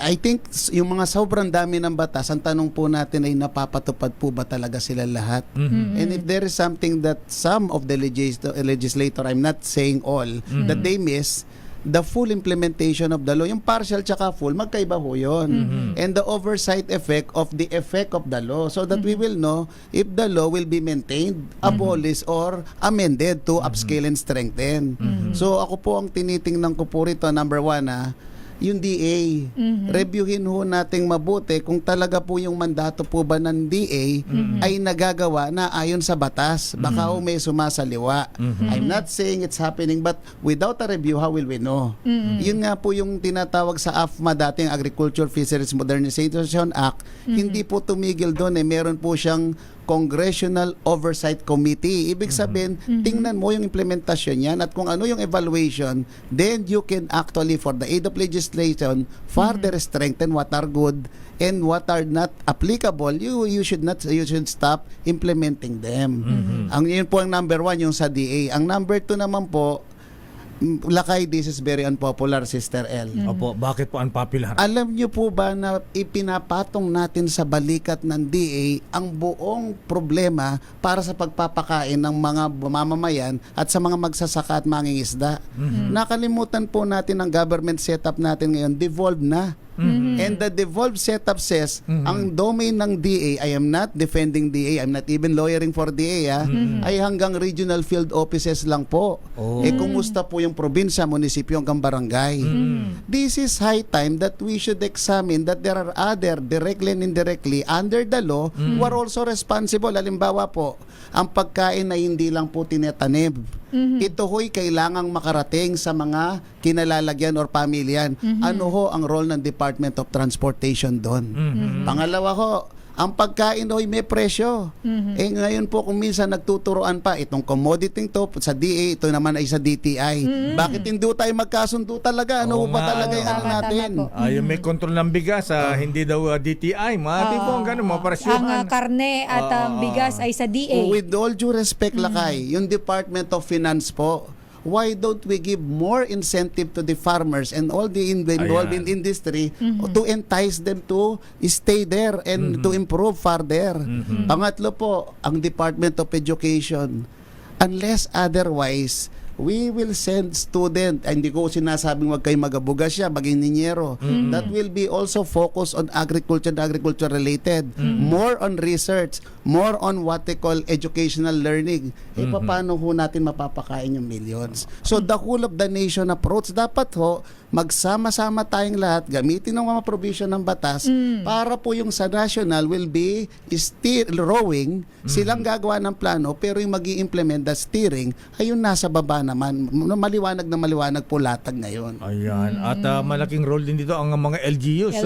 I think yung mga sobrang dami ng batas, ang tanong po natin ay napapatupad po ba talaga sila lahat? And if there is something that some of the legislator, I'm not saying all, that they miss, the full implementation of the law, yung partial tsaka full, magkaiba ho yun. And the oversight effect of the effect of the law so that we will know if the law will be maintained, abolished, or amended to upscale and strengthen. So ako po ang tinitingnan ko po rito, number 1 yung DA. Reviewin ho nating mabuti kung talaga po yung mandato po ba ng DA ay nagagawa na ayon sa batas. Baka ho may sumasaliwa. I'm not saying it's happening, but without a review, how will we know? Yun nga po yung tinatawag sa AFMA, dating Agriculture Fisheries Modernization Act. Hindi po tumigil doon. Meron po siyang Congressional Oversight Committee. Ibig sabihin, tingnan mo yung implementasyon yan at kung ano yung evaluation, then you can actually, for the aid of legislation, further strengthen what are good and what are not applicable. You should stop implementing them. Ang yun po ang number 1, yung sa DA. Ang number 2 naman po, Lakay, this is very unpopular, Sister L. Opo, bakit po unpopular? Alam niyo po ba na ipinapatong natin sa balikat ng DA ang buong problema para sa pagpapakain ng mga mamamayan at sa mga magsasaka at mangingisda? Nakalimutan po natin ang government setup natin ngayon, devolved na. And the devolved setup says, ang domain ng DA, I am not defending DA, I'm not even lawyering for DA, ay hanggang regional field offices lang po. Kumusta po yung probinsya, munisipyo, hanggang barangay? This is high time that we should examine that there are other, directly and indirectly, under the law, who are also responsible. Halimbawa po, ang pagkain na hindi lang po tinatanim. Ito ho'y kailangang makarating sa mga kinalalagyan or pamilyan. Ano ho ang role ng Department of Transportation doon? Pangalawa ho, ang pagkain ho'y may presyo. Ngayon po kung minsan nagtuturoan pa itong commodity to sa DA, ito naman ay sa DTI. Bakit hindi tayo magkasundo talaga? Ano ba talaga yung ano natin? Yung may control ng bigas, hindi daw DTI. Mati po ang ganun, Ang mapresyuhan. karne at ang bigas ay sa DA. With all due respect, Lakay, yung Department of Finance po, why don't we give more incentive to the farmers and all the involved in industry to entice them to stay there and to improve further? Pangatlo po, ang Department of Education, unless otherwise, we will send student, hindi ko sinasabing wag kayo mag-abuga siya, maging ninyero, that will be also focused on agriculture and agriculture related, more on research, more on what they call educational learning. Paano ho natin mapapakain yung millions? So the whole of the nation approach, dapat ho magsama-sama tayong lahat, gamitin ng mga provision ng batas para po yung sa national will be rowing, silang gagawa ng plano, pero yung mag-i-implement the steering ay yung nasa baba naman. Maliwanag na maliwanag po latag ngayon. Ayan. At malaking role din dito ang mga LGUs.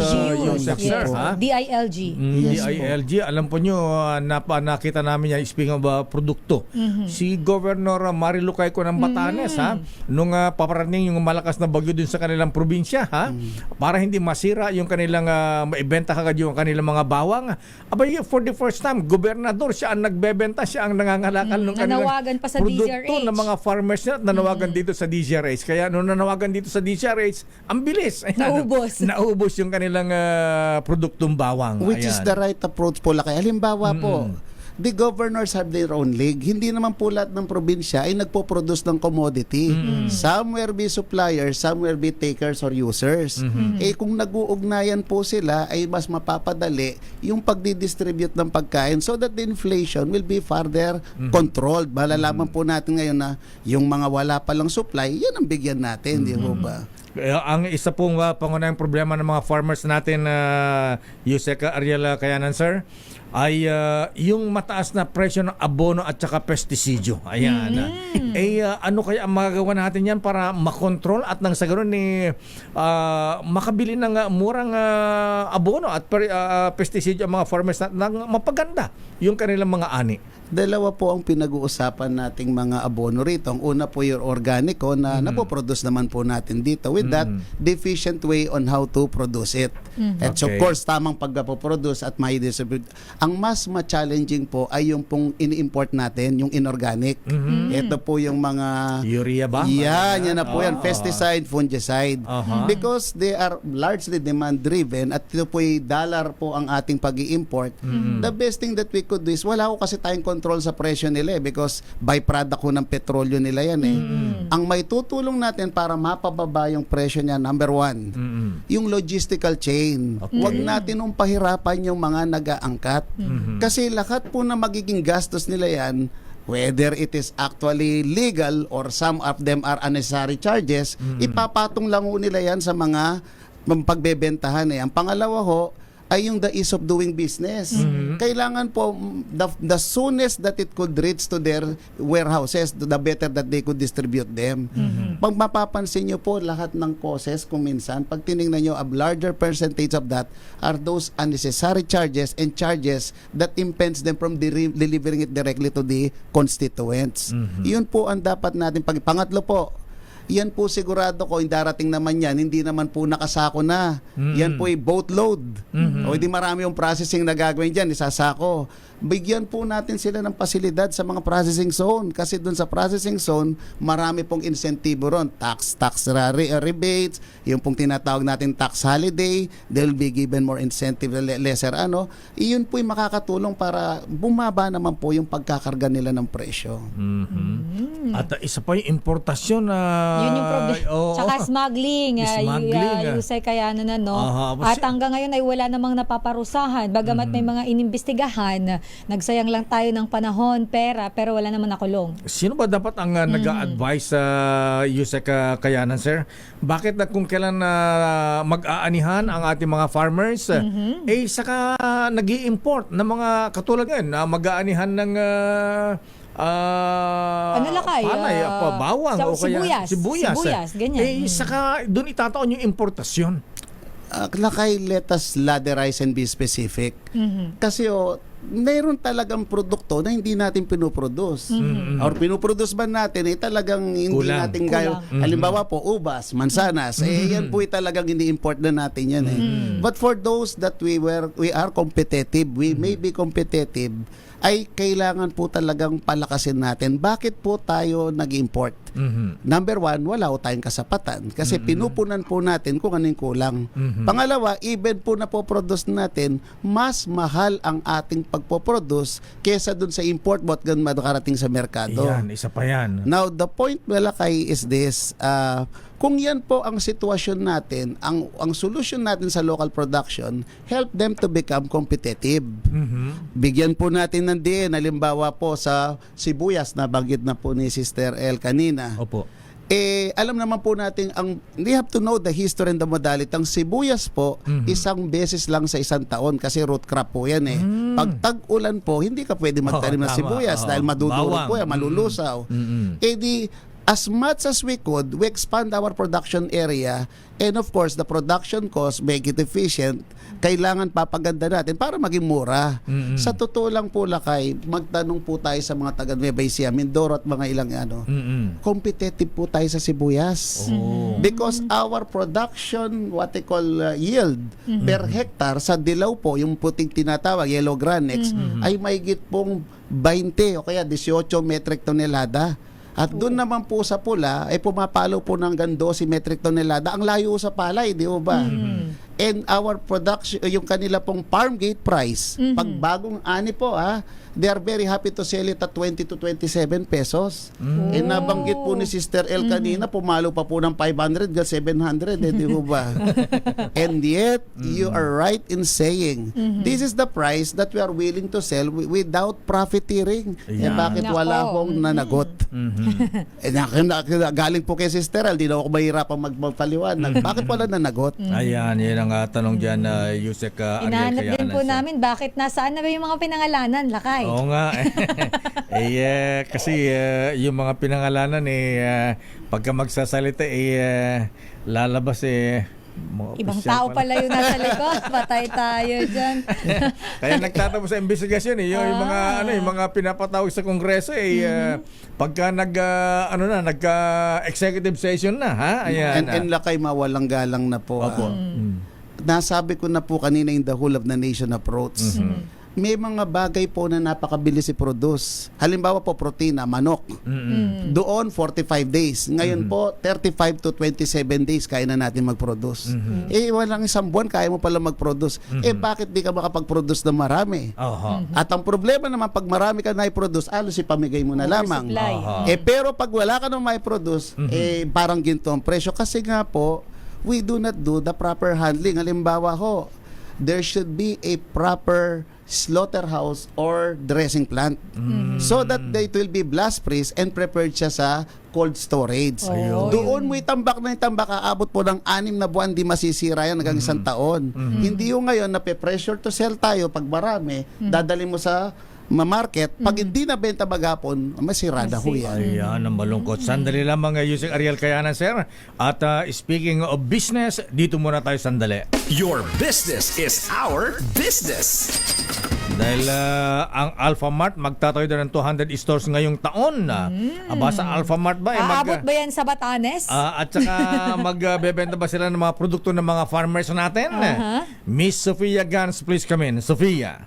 Yusef, sir, ha? DILG. DILG. Alam po nyo, nakita namin yan, speaking of produkto. Si Governor Marilucay ko ng Batanes, ha? Nung paparating yung malakas na bagyo dun sa kanilang probinsya, ha? Para hindi masira yung kanilang maibenta kagad yung kanilang mga bawang. Abay, for the first time, gobernador siya ang nagbebenta, siya ang nangangalakal ng kanilang Nanawagan pa sa produkto DZRH. ng mga farmers na nanawagan dito sa DZRH. Kaya nung nanawagan dito sa DZRH, ang bilis. Ayan, naubos yung kanilang produktong bawang. Which is the right approach po, Lakay. Halimbawa po, the governors have their own league. Hindi naman po lahat ng probinsya ay nagpo-produce ng commodity. Somewhere be suppliers, somewhere be takers or users. Kung nag-uugnayan po sila, ay mas mapapadali yung pagdidistribute ng pagkain so that the inflation will be further controlled. Malalaman po natin ngayon na yung mga wala palang supply, yan ang bigyan natin, di ba? Ang isa pong pangunahing problema ng mga farmers natin, Yusek Ariel Kayanan, sir, ay yung mataas na presyo ng abono at saka pestisidyo. Ayan. Ano kaya ang magagawa natin yan para makontrol at nang sa ganoon makabili ng murang abono at pestisidyo ang mga farmers na mapaganda yung kanilang mga ani? Dalawa po ang pinag-uusapan nating mga abono rito. Ang una po yung organico na napoproduce naman po natin dito with that deficient way on how to produce it. And so of course, tamang pagpapoproduce at may distribute. Ang mas ma-challenging po ay yung pong ini-import natin, yung inorganic. Ito po yung mga urea ba? Yan na po yan. Pesticide, fungicide. Because they are largely demand-driven at ito po yung dollar po ang ating pag-i-import. The best thing that we could do is wala ko kasi tayong control sa presyo nila because byproduct ko ng petrolyo nila yan Ang may tutulong natin para mapababa yung presyo niya, number one, yung logistical chain. Huwag natin pahirapan yung mga nag-aangkat. Kasi lahat po na magiging gastos nila yan, whether it is actually legal or some of them are unnecessary charges, ipapatong lang nila yan sa mga pagbebentahan. Ang pangalawa ho, ay yung the ease of doing business. Kailangan po, the soonest that it could reach to their warehouses, the better that they could distribute them. Pag mapapansin nyo po, lahat ng causes, kung minsan, pag tinignan nyo, a larger percentage of that are those unnecessary charges and charges that impends them from delivering it directly to the constituents. Yun po ang dapat natin. Pangatlo po, yan po sigurado ko, yung darating naman yan, hindi naman po nakasako na. Yan po ay boatload. O hindi marami yung processing na gagawin dyan, isasako. Bigyan po natin sila ng pasilidad sa mga processing zone. Kasi dun sa processing zone, marami pong insentibo ron. Tax rebates, yung pong tinatawag natin tax holiday, they'll be given more incentive, lesser ano. Iyon po yung makakatulong para bumaba naman po yung pagkakarga nila ng presyo. At isa pa yung importasyon na Yun yung problema. Tsaka smuggling. Yusay kaya na, no? At hanggang ngayon ay wala namang napaparusahan. Bagamat may mga inimbestigahan, nagsayang lang tayo ng panahon, pera, pero wala naman nakulong. Sino ba dapat ang nag-a-advise sa Yusek Kayanan, sir? Bakit na kung kailan mag-aanihan ang ating mga farmers, saka nag-i-import ng mga katulad ngayon, mag-aanihan ng ano lakay? Palay, bawang o kaya sibuyas, ganyan. Saka doon itataon yung importasyon. Lakay, let us ladderize and be specific. Kasi mayroon talagang produkto na hindi natin pinuproduce. Or pinuproduce ba natin, talagang hindi natin gaya. Halimbawa po, ubas, mansanas, yan po talagang ini-import na natin yan. But for those that we are competitive, we may be competitive, ay kailangan po talagang palakasin natin. Bakit po tayo nag-import? Number one, wala po tayong kasapatan. Kasi pinupunan po natin kung ano yung kulang. Pangalawa, even po na po-produce natin, mas mahal ang ating pagpo-produce kesa dun sa import what gan madakarating sa merkado. Yan, isa pa yan. Now, the point, Malakay, is this. Kung yan po ang sitwasyon natin, ang solution natin sa local production, help them to become competitive. Bigyan po natin ng din, halimbawa po sa sibuyas, nabanggit na po ni Sister El kanina. Opo. Alam naman po natin, we have to know the history and the modality. Ang sibuyas po, isang beses lang sa isang taon kasi root crop po yan Pag tag-ulan po, hindi ka pwede magtanim ng sibuyas dahil madudurog po yan, malulusaw. As much as we could, we expand our production area, and of course, the production cost, make it efficient, kailangan papaganda natin para maging mura. Sa totoo lang po, Lakay, magtanong po tayo sa mga taga Nueva Ecija, Mindoro at mga ilang competitive po tayo sa sibuyas. Because our production, what they call yield, per hectare, sa dilaw po, yung puting tinatawag, yellow granex, ay mahigit pong 20 o kaya 18 metric tonelada. At doon naman po sa pula, ay pumapalo po ng 12 metric tonelada. Ang layo sa palay, di ba? And our production, yung kanila pong farm gate price, pag bagong ani po, they are very happy to sell it at 20 to 27 pesos. And nabanggit po ni Sister El kanina, pumalo pa po ng 500 hanggang 700, di ba? And yet, you are right in saying, this is the price that we are willing to sell without profiteering. Bakit wala akong nanagot? Galing po kay Sister El, di na ako mahirapang magpaliwanag. Bakit wala nanagot? Ayan, yan ang tanong dyan, Yusek Inahanap din po namin, bakit nasaan na ba yung mga pinangalanan, Lakay? Oo nga. Kasi yung mga pinangalanan pagka magsasalita lalabas ibang tao pala yung nasa likod. Patay tayo dyan. Kaya nagtatapos sa investigasyon yung mga yung mga pinapatawag sa Kongreso pagka nagka-executive session na, ayan. And Lakay, mawalang galang na po. Nasabi ko na po kanina in the whole of the nation approach. May mga bagay po na napakabilis i-produce. Halimbawa po, protina, manok. Doon, 45 days. Ngayon po, 35 to 27 days kaya na natin mag-produce. Walang isang buwan, kaya mo pala mag-produce. Bakit di ka makapag-produce na marami? At ang problema naman, pag marami ka na i-produce, alos ipamigay mo na lamang. Pero pag wala ka na ma-produce, parang ginto ang presyo. Kasi nga po, we do not do the proper handling. Halimbawa ho, there should be a proper slaughterhouse or dressing plant so that it will be blast freeze and prepared siya sa cold storage. Doon mo itambak na itambak, aabot po ng 6 na buwan, di masisira yan hanggang 1 taon. Hindi yung ngayon na pressure to sell tayo pag marami, dadali mo sa market, pag hindi nabenta maghapon, masirada ho yan. Ayan, ang malungkot. Sandali lamang, Yusek Ariel Kayanan, sir. At speaking of business, dito muna tayo sandali. Your business is our business. Dahil ang Alpha Mart magtatayo din ng 200 stores ngayong taon. Aba, sa Alpha Mart ba? Aabot ba yan sa Batanes? At saka magbebenta ba sila ng mga produkto ng mga farmers natin? Miss Sofia Gans, please come in. Sofia.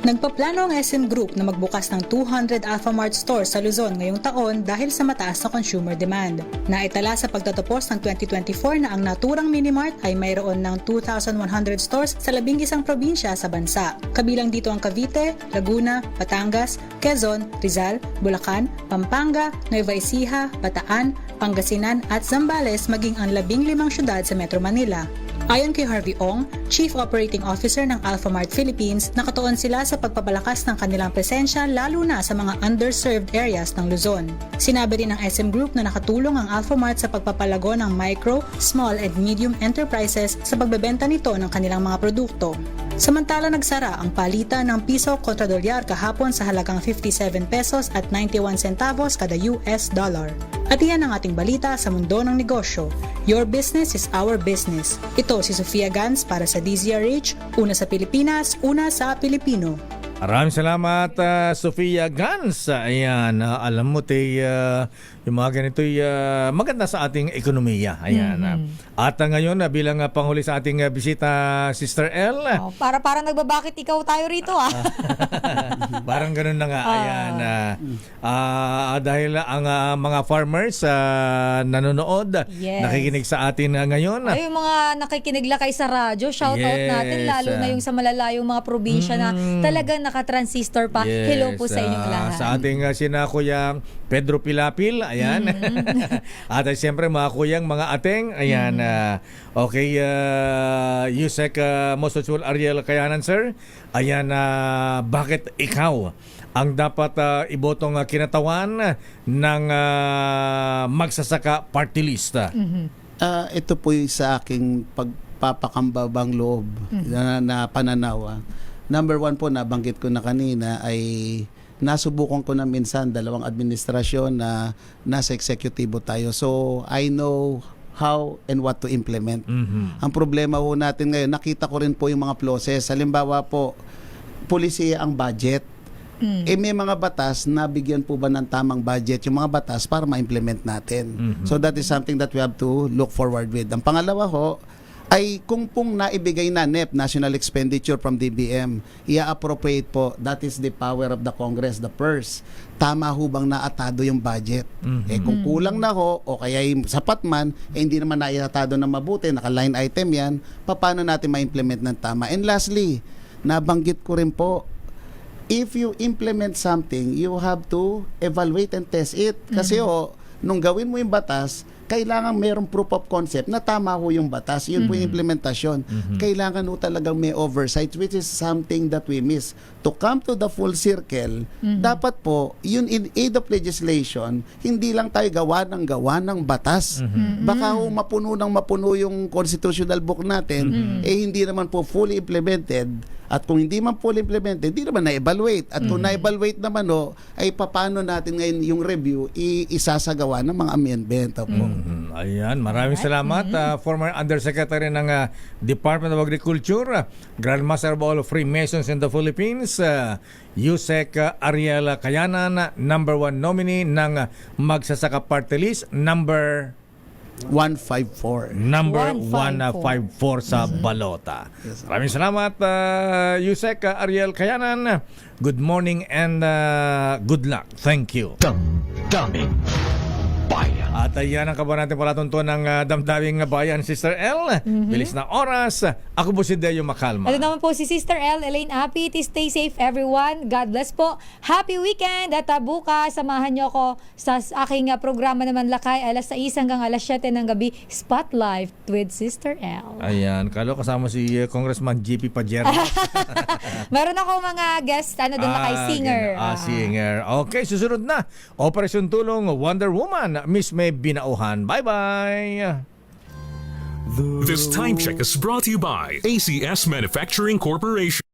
Nagpaplano ang SM Group na magbukas ng 200 Alphamart stores sa Luzon ngayong taon dahil sa mataas na consumer demand. Naitala sa pagtatapos ng 2024 na ang naturang Minimart ay mayroon ng 2,100 stores sa 11 probinsya sa bansa. Kabilang dito ang Cavite, Laguna, Batangas, Quezon, Rizal, Bulacan, Pampanga, Nueva Ecija, Bataan, Pangasinan at Zambales maging ang 15 syudad sa Metro Manila. Ayon kay Harvey Ong, Chief Operating Officer ng Alphamart Philippines, nakatuon sila sa pagpapalakas ng kanilang presensya lalo na sa mga underserved areas ng Luzon. Sinabi rin ng SM Group na nakatulong ang Alphamart sa pagpapalago ng micro, small and medium enterprises sa pagbebenta nito ng kanilang mga produkto. Samantala nagsara ang palitan ng piso kontra dolyar kahapon sa halagang 57 pesos at 91 centavos kada US dollar. At iyan ang ating balita sa mundo ng negosyo. Your business is our business. Ito si Sofia Gans para sa DZRH, una sa Pilipinas, una sa Pilipino. Maraming salamat, Sofia Gans. Ayan, alam mo, yung mga ganito maganda sa ating ekonomiya. Ayan. At ngayon, bilang panghuli sa ating bisita, Sister L. Parang nagbabakit ikaw tayo rito, Parang ganun na nga. Ayan. Dahil ang mga farmers nanonood, nakikinig sa atin ngayon. Ay, yung mga nakikinig lakay sa radyo, shout out natin, lalo na yung sa malalayong mga probinsya na talagang naka-transistor pa. Hello po sa inyong lahat. Sa ating sina Kuya Pedro Pilapil, ayan. At siyempre mga kuyang, mga ateng, ayan. Okay, Yusek Mosochul Ariel Kayanan, sir. Ayan, bakit ikaw ang dapat ibotong kinatawan ng magsasaka party list? Ito po yung sa aking pagpapakambabang loob na pananaw. Number 1 po, nabanggit ko na kanina, ay nasubukan ko na minsan 2 administrasyon na nasa eksekutibo tayo. So, I know how and what to implement. Ang problema po natin ngayon, nakita ko rin po yung mga clauses. Halimbawa po, polisiya ang budget. May mga batas na bigyan po ba ng tamang budget yung mga batas para ma-implement natin. So, that is something that we have to look forward with. Ang pangalawa ho, ay kung pong naibigay na NEP, National Expenditure from DBM, i-appropriate po, that is the power of the Congress, the purse. Tama ho bang naatado yung budget? Kung kulang na ho, o kaya sapat man, hindi naman naiatado na mabuti, naka-line item yan, paano natin ma-implement ng tama? And lastly, nabanggit ko rin po, if you implement something, you have to evaluate and test it. Kasi nung gawin mo yung batas, kailangan mayroong proof of concept na tama ho yung batas. Yun po yung implementasyon. Kailangan ho talagang may oversight, which is something that we miss. To come to the full circle, dapat po, yun in aid of legislation, hindi lang tayo gawa ng batas. Baka ho mapuno yung constitutional book natin, hindi naman po fully implemented. At kung hindi man fully implemented, hindi naman na-evaluate. At kung na-evaluate naman ay paano natin ngayon yung review isasagawa ng mga amendment po. Ayan, maraming salamat. Former Undersecretary ng Department of Agriculture, Grand Master of all Freemasons in the Philippines, Yusek Ariel Kayanan, number 1 nominee ng Magsasaka Party List, number 154. Number 154 sa balota. Maraming salamat, Yusek Ariel Kayanan. Good morning and good luck. Thank you. Damdaming Bayan. At yan ang kabuhan natin palatuntuan ng damdaming bayan, Sister L. Bilis na oras. Ako po si Deo Macalma. Ito naman po si Sister L. Elaine Apit. Stay safe everyone. God bless po. Happy weekend. At bukas, samahan nyo ako sa aking programa naman Lakay, alas 6 hanggang alas 7 ng gabi. Spotlight with Sister L. Ayan, kalo kasama si Congressman GP Pajero. Meron ako mga guest, doon Lakay, singer. Singer. Okay, susunod na. Operasyon Tulong Wonder Woman, Miss May Binauhan. Bye-bye! This time check is brought to you by ACS Manufacturing Corporation.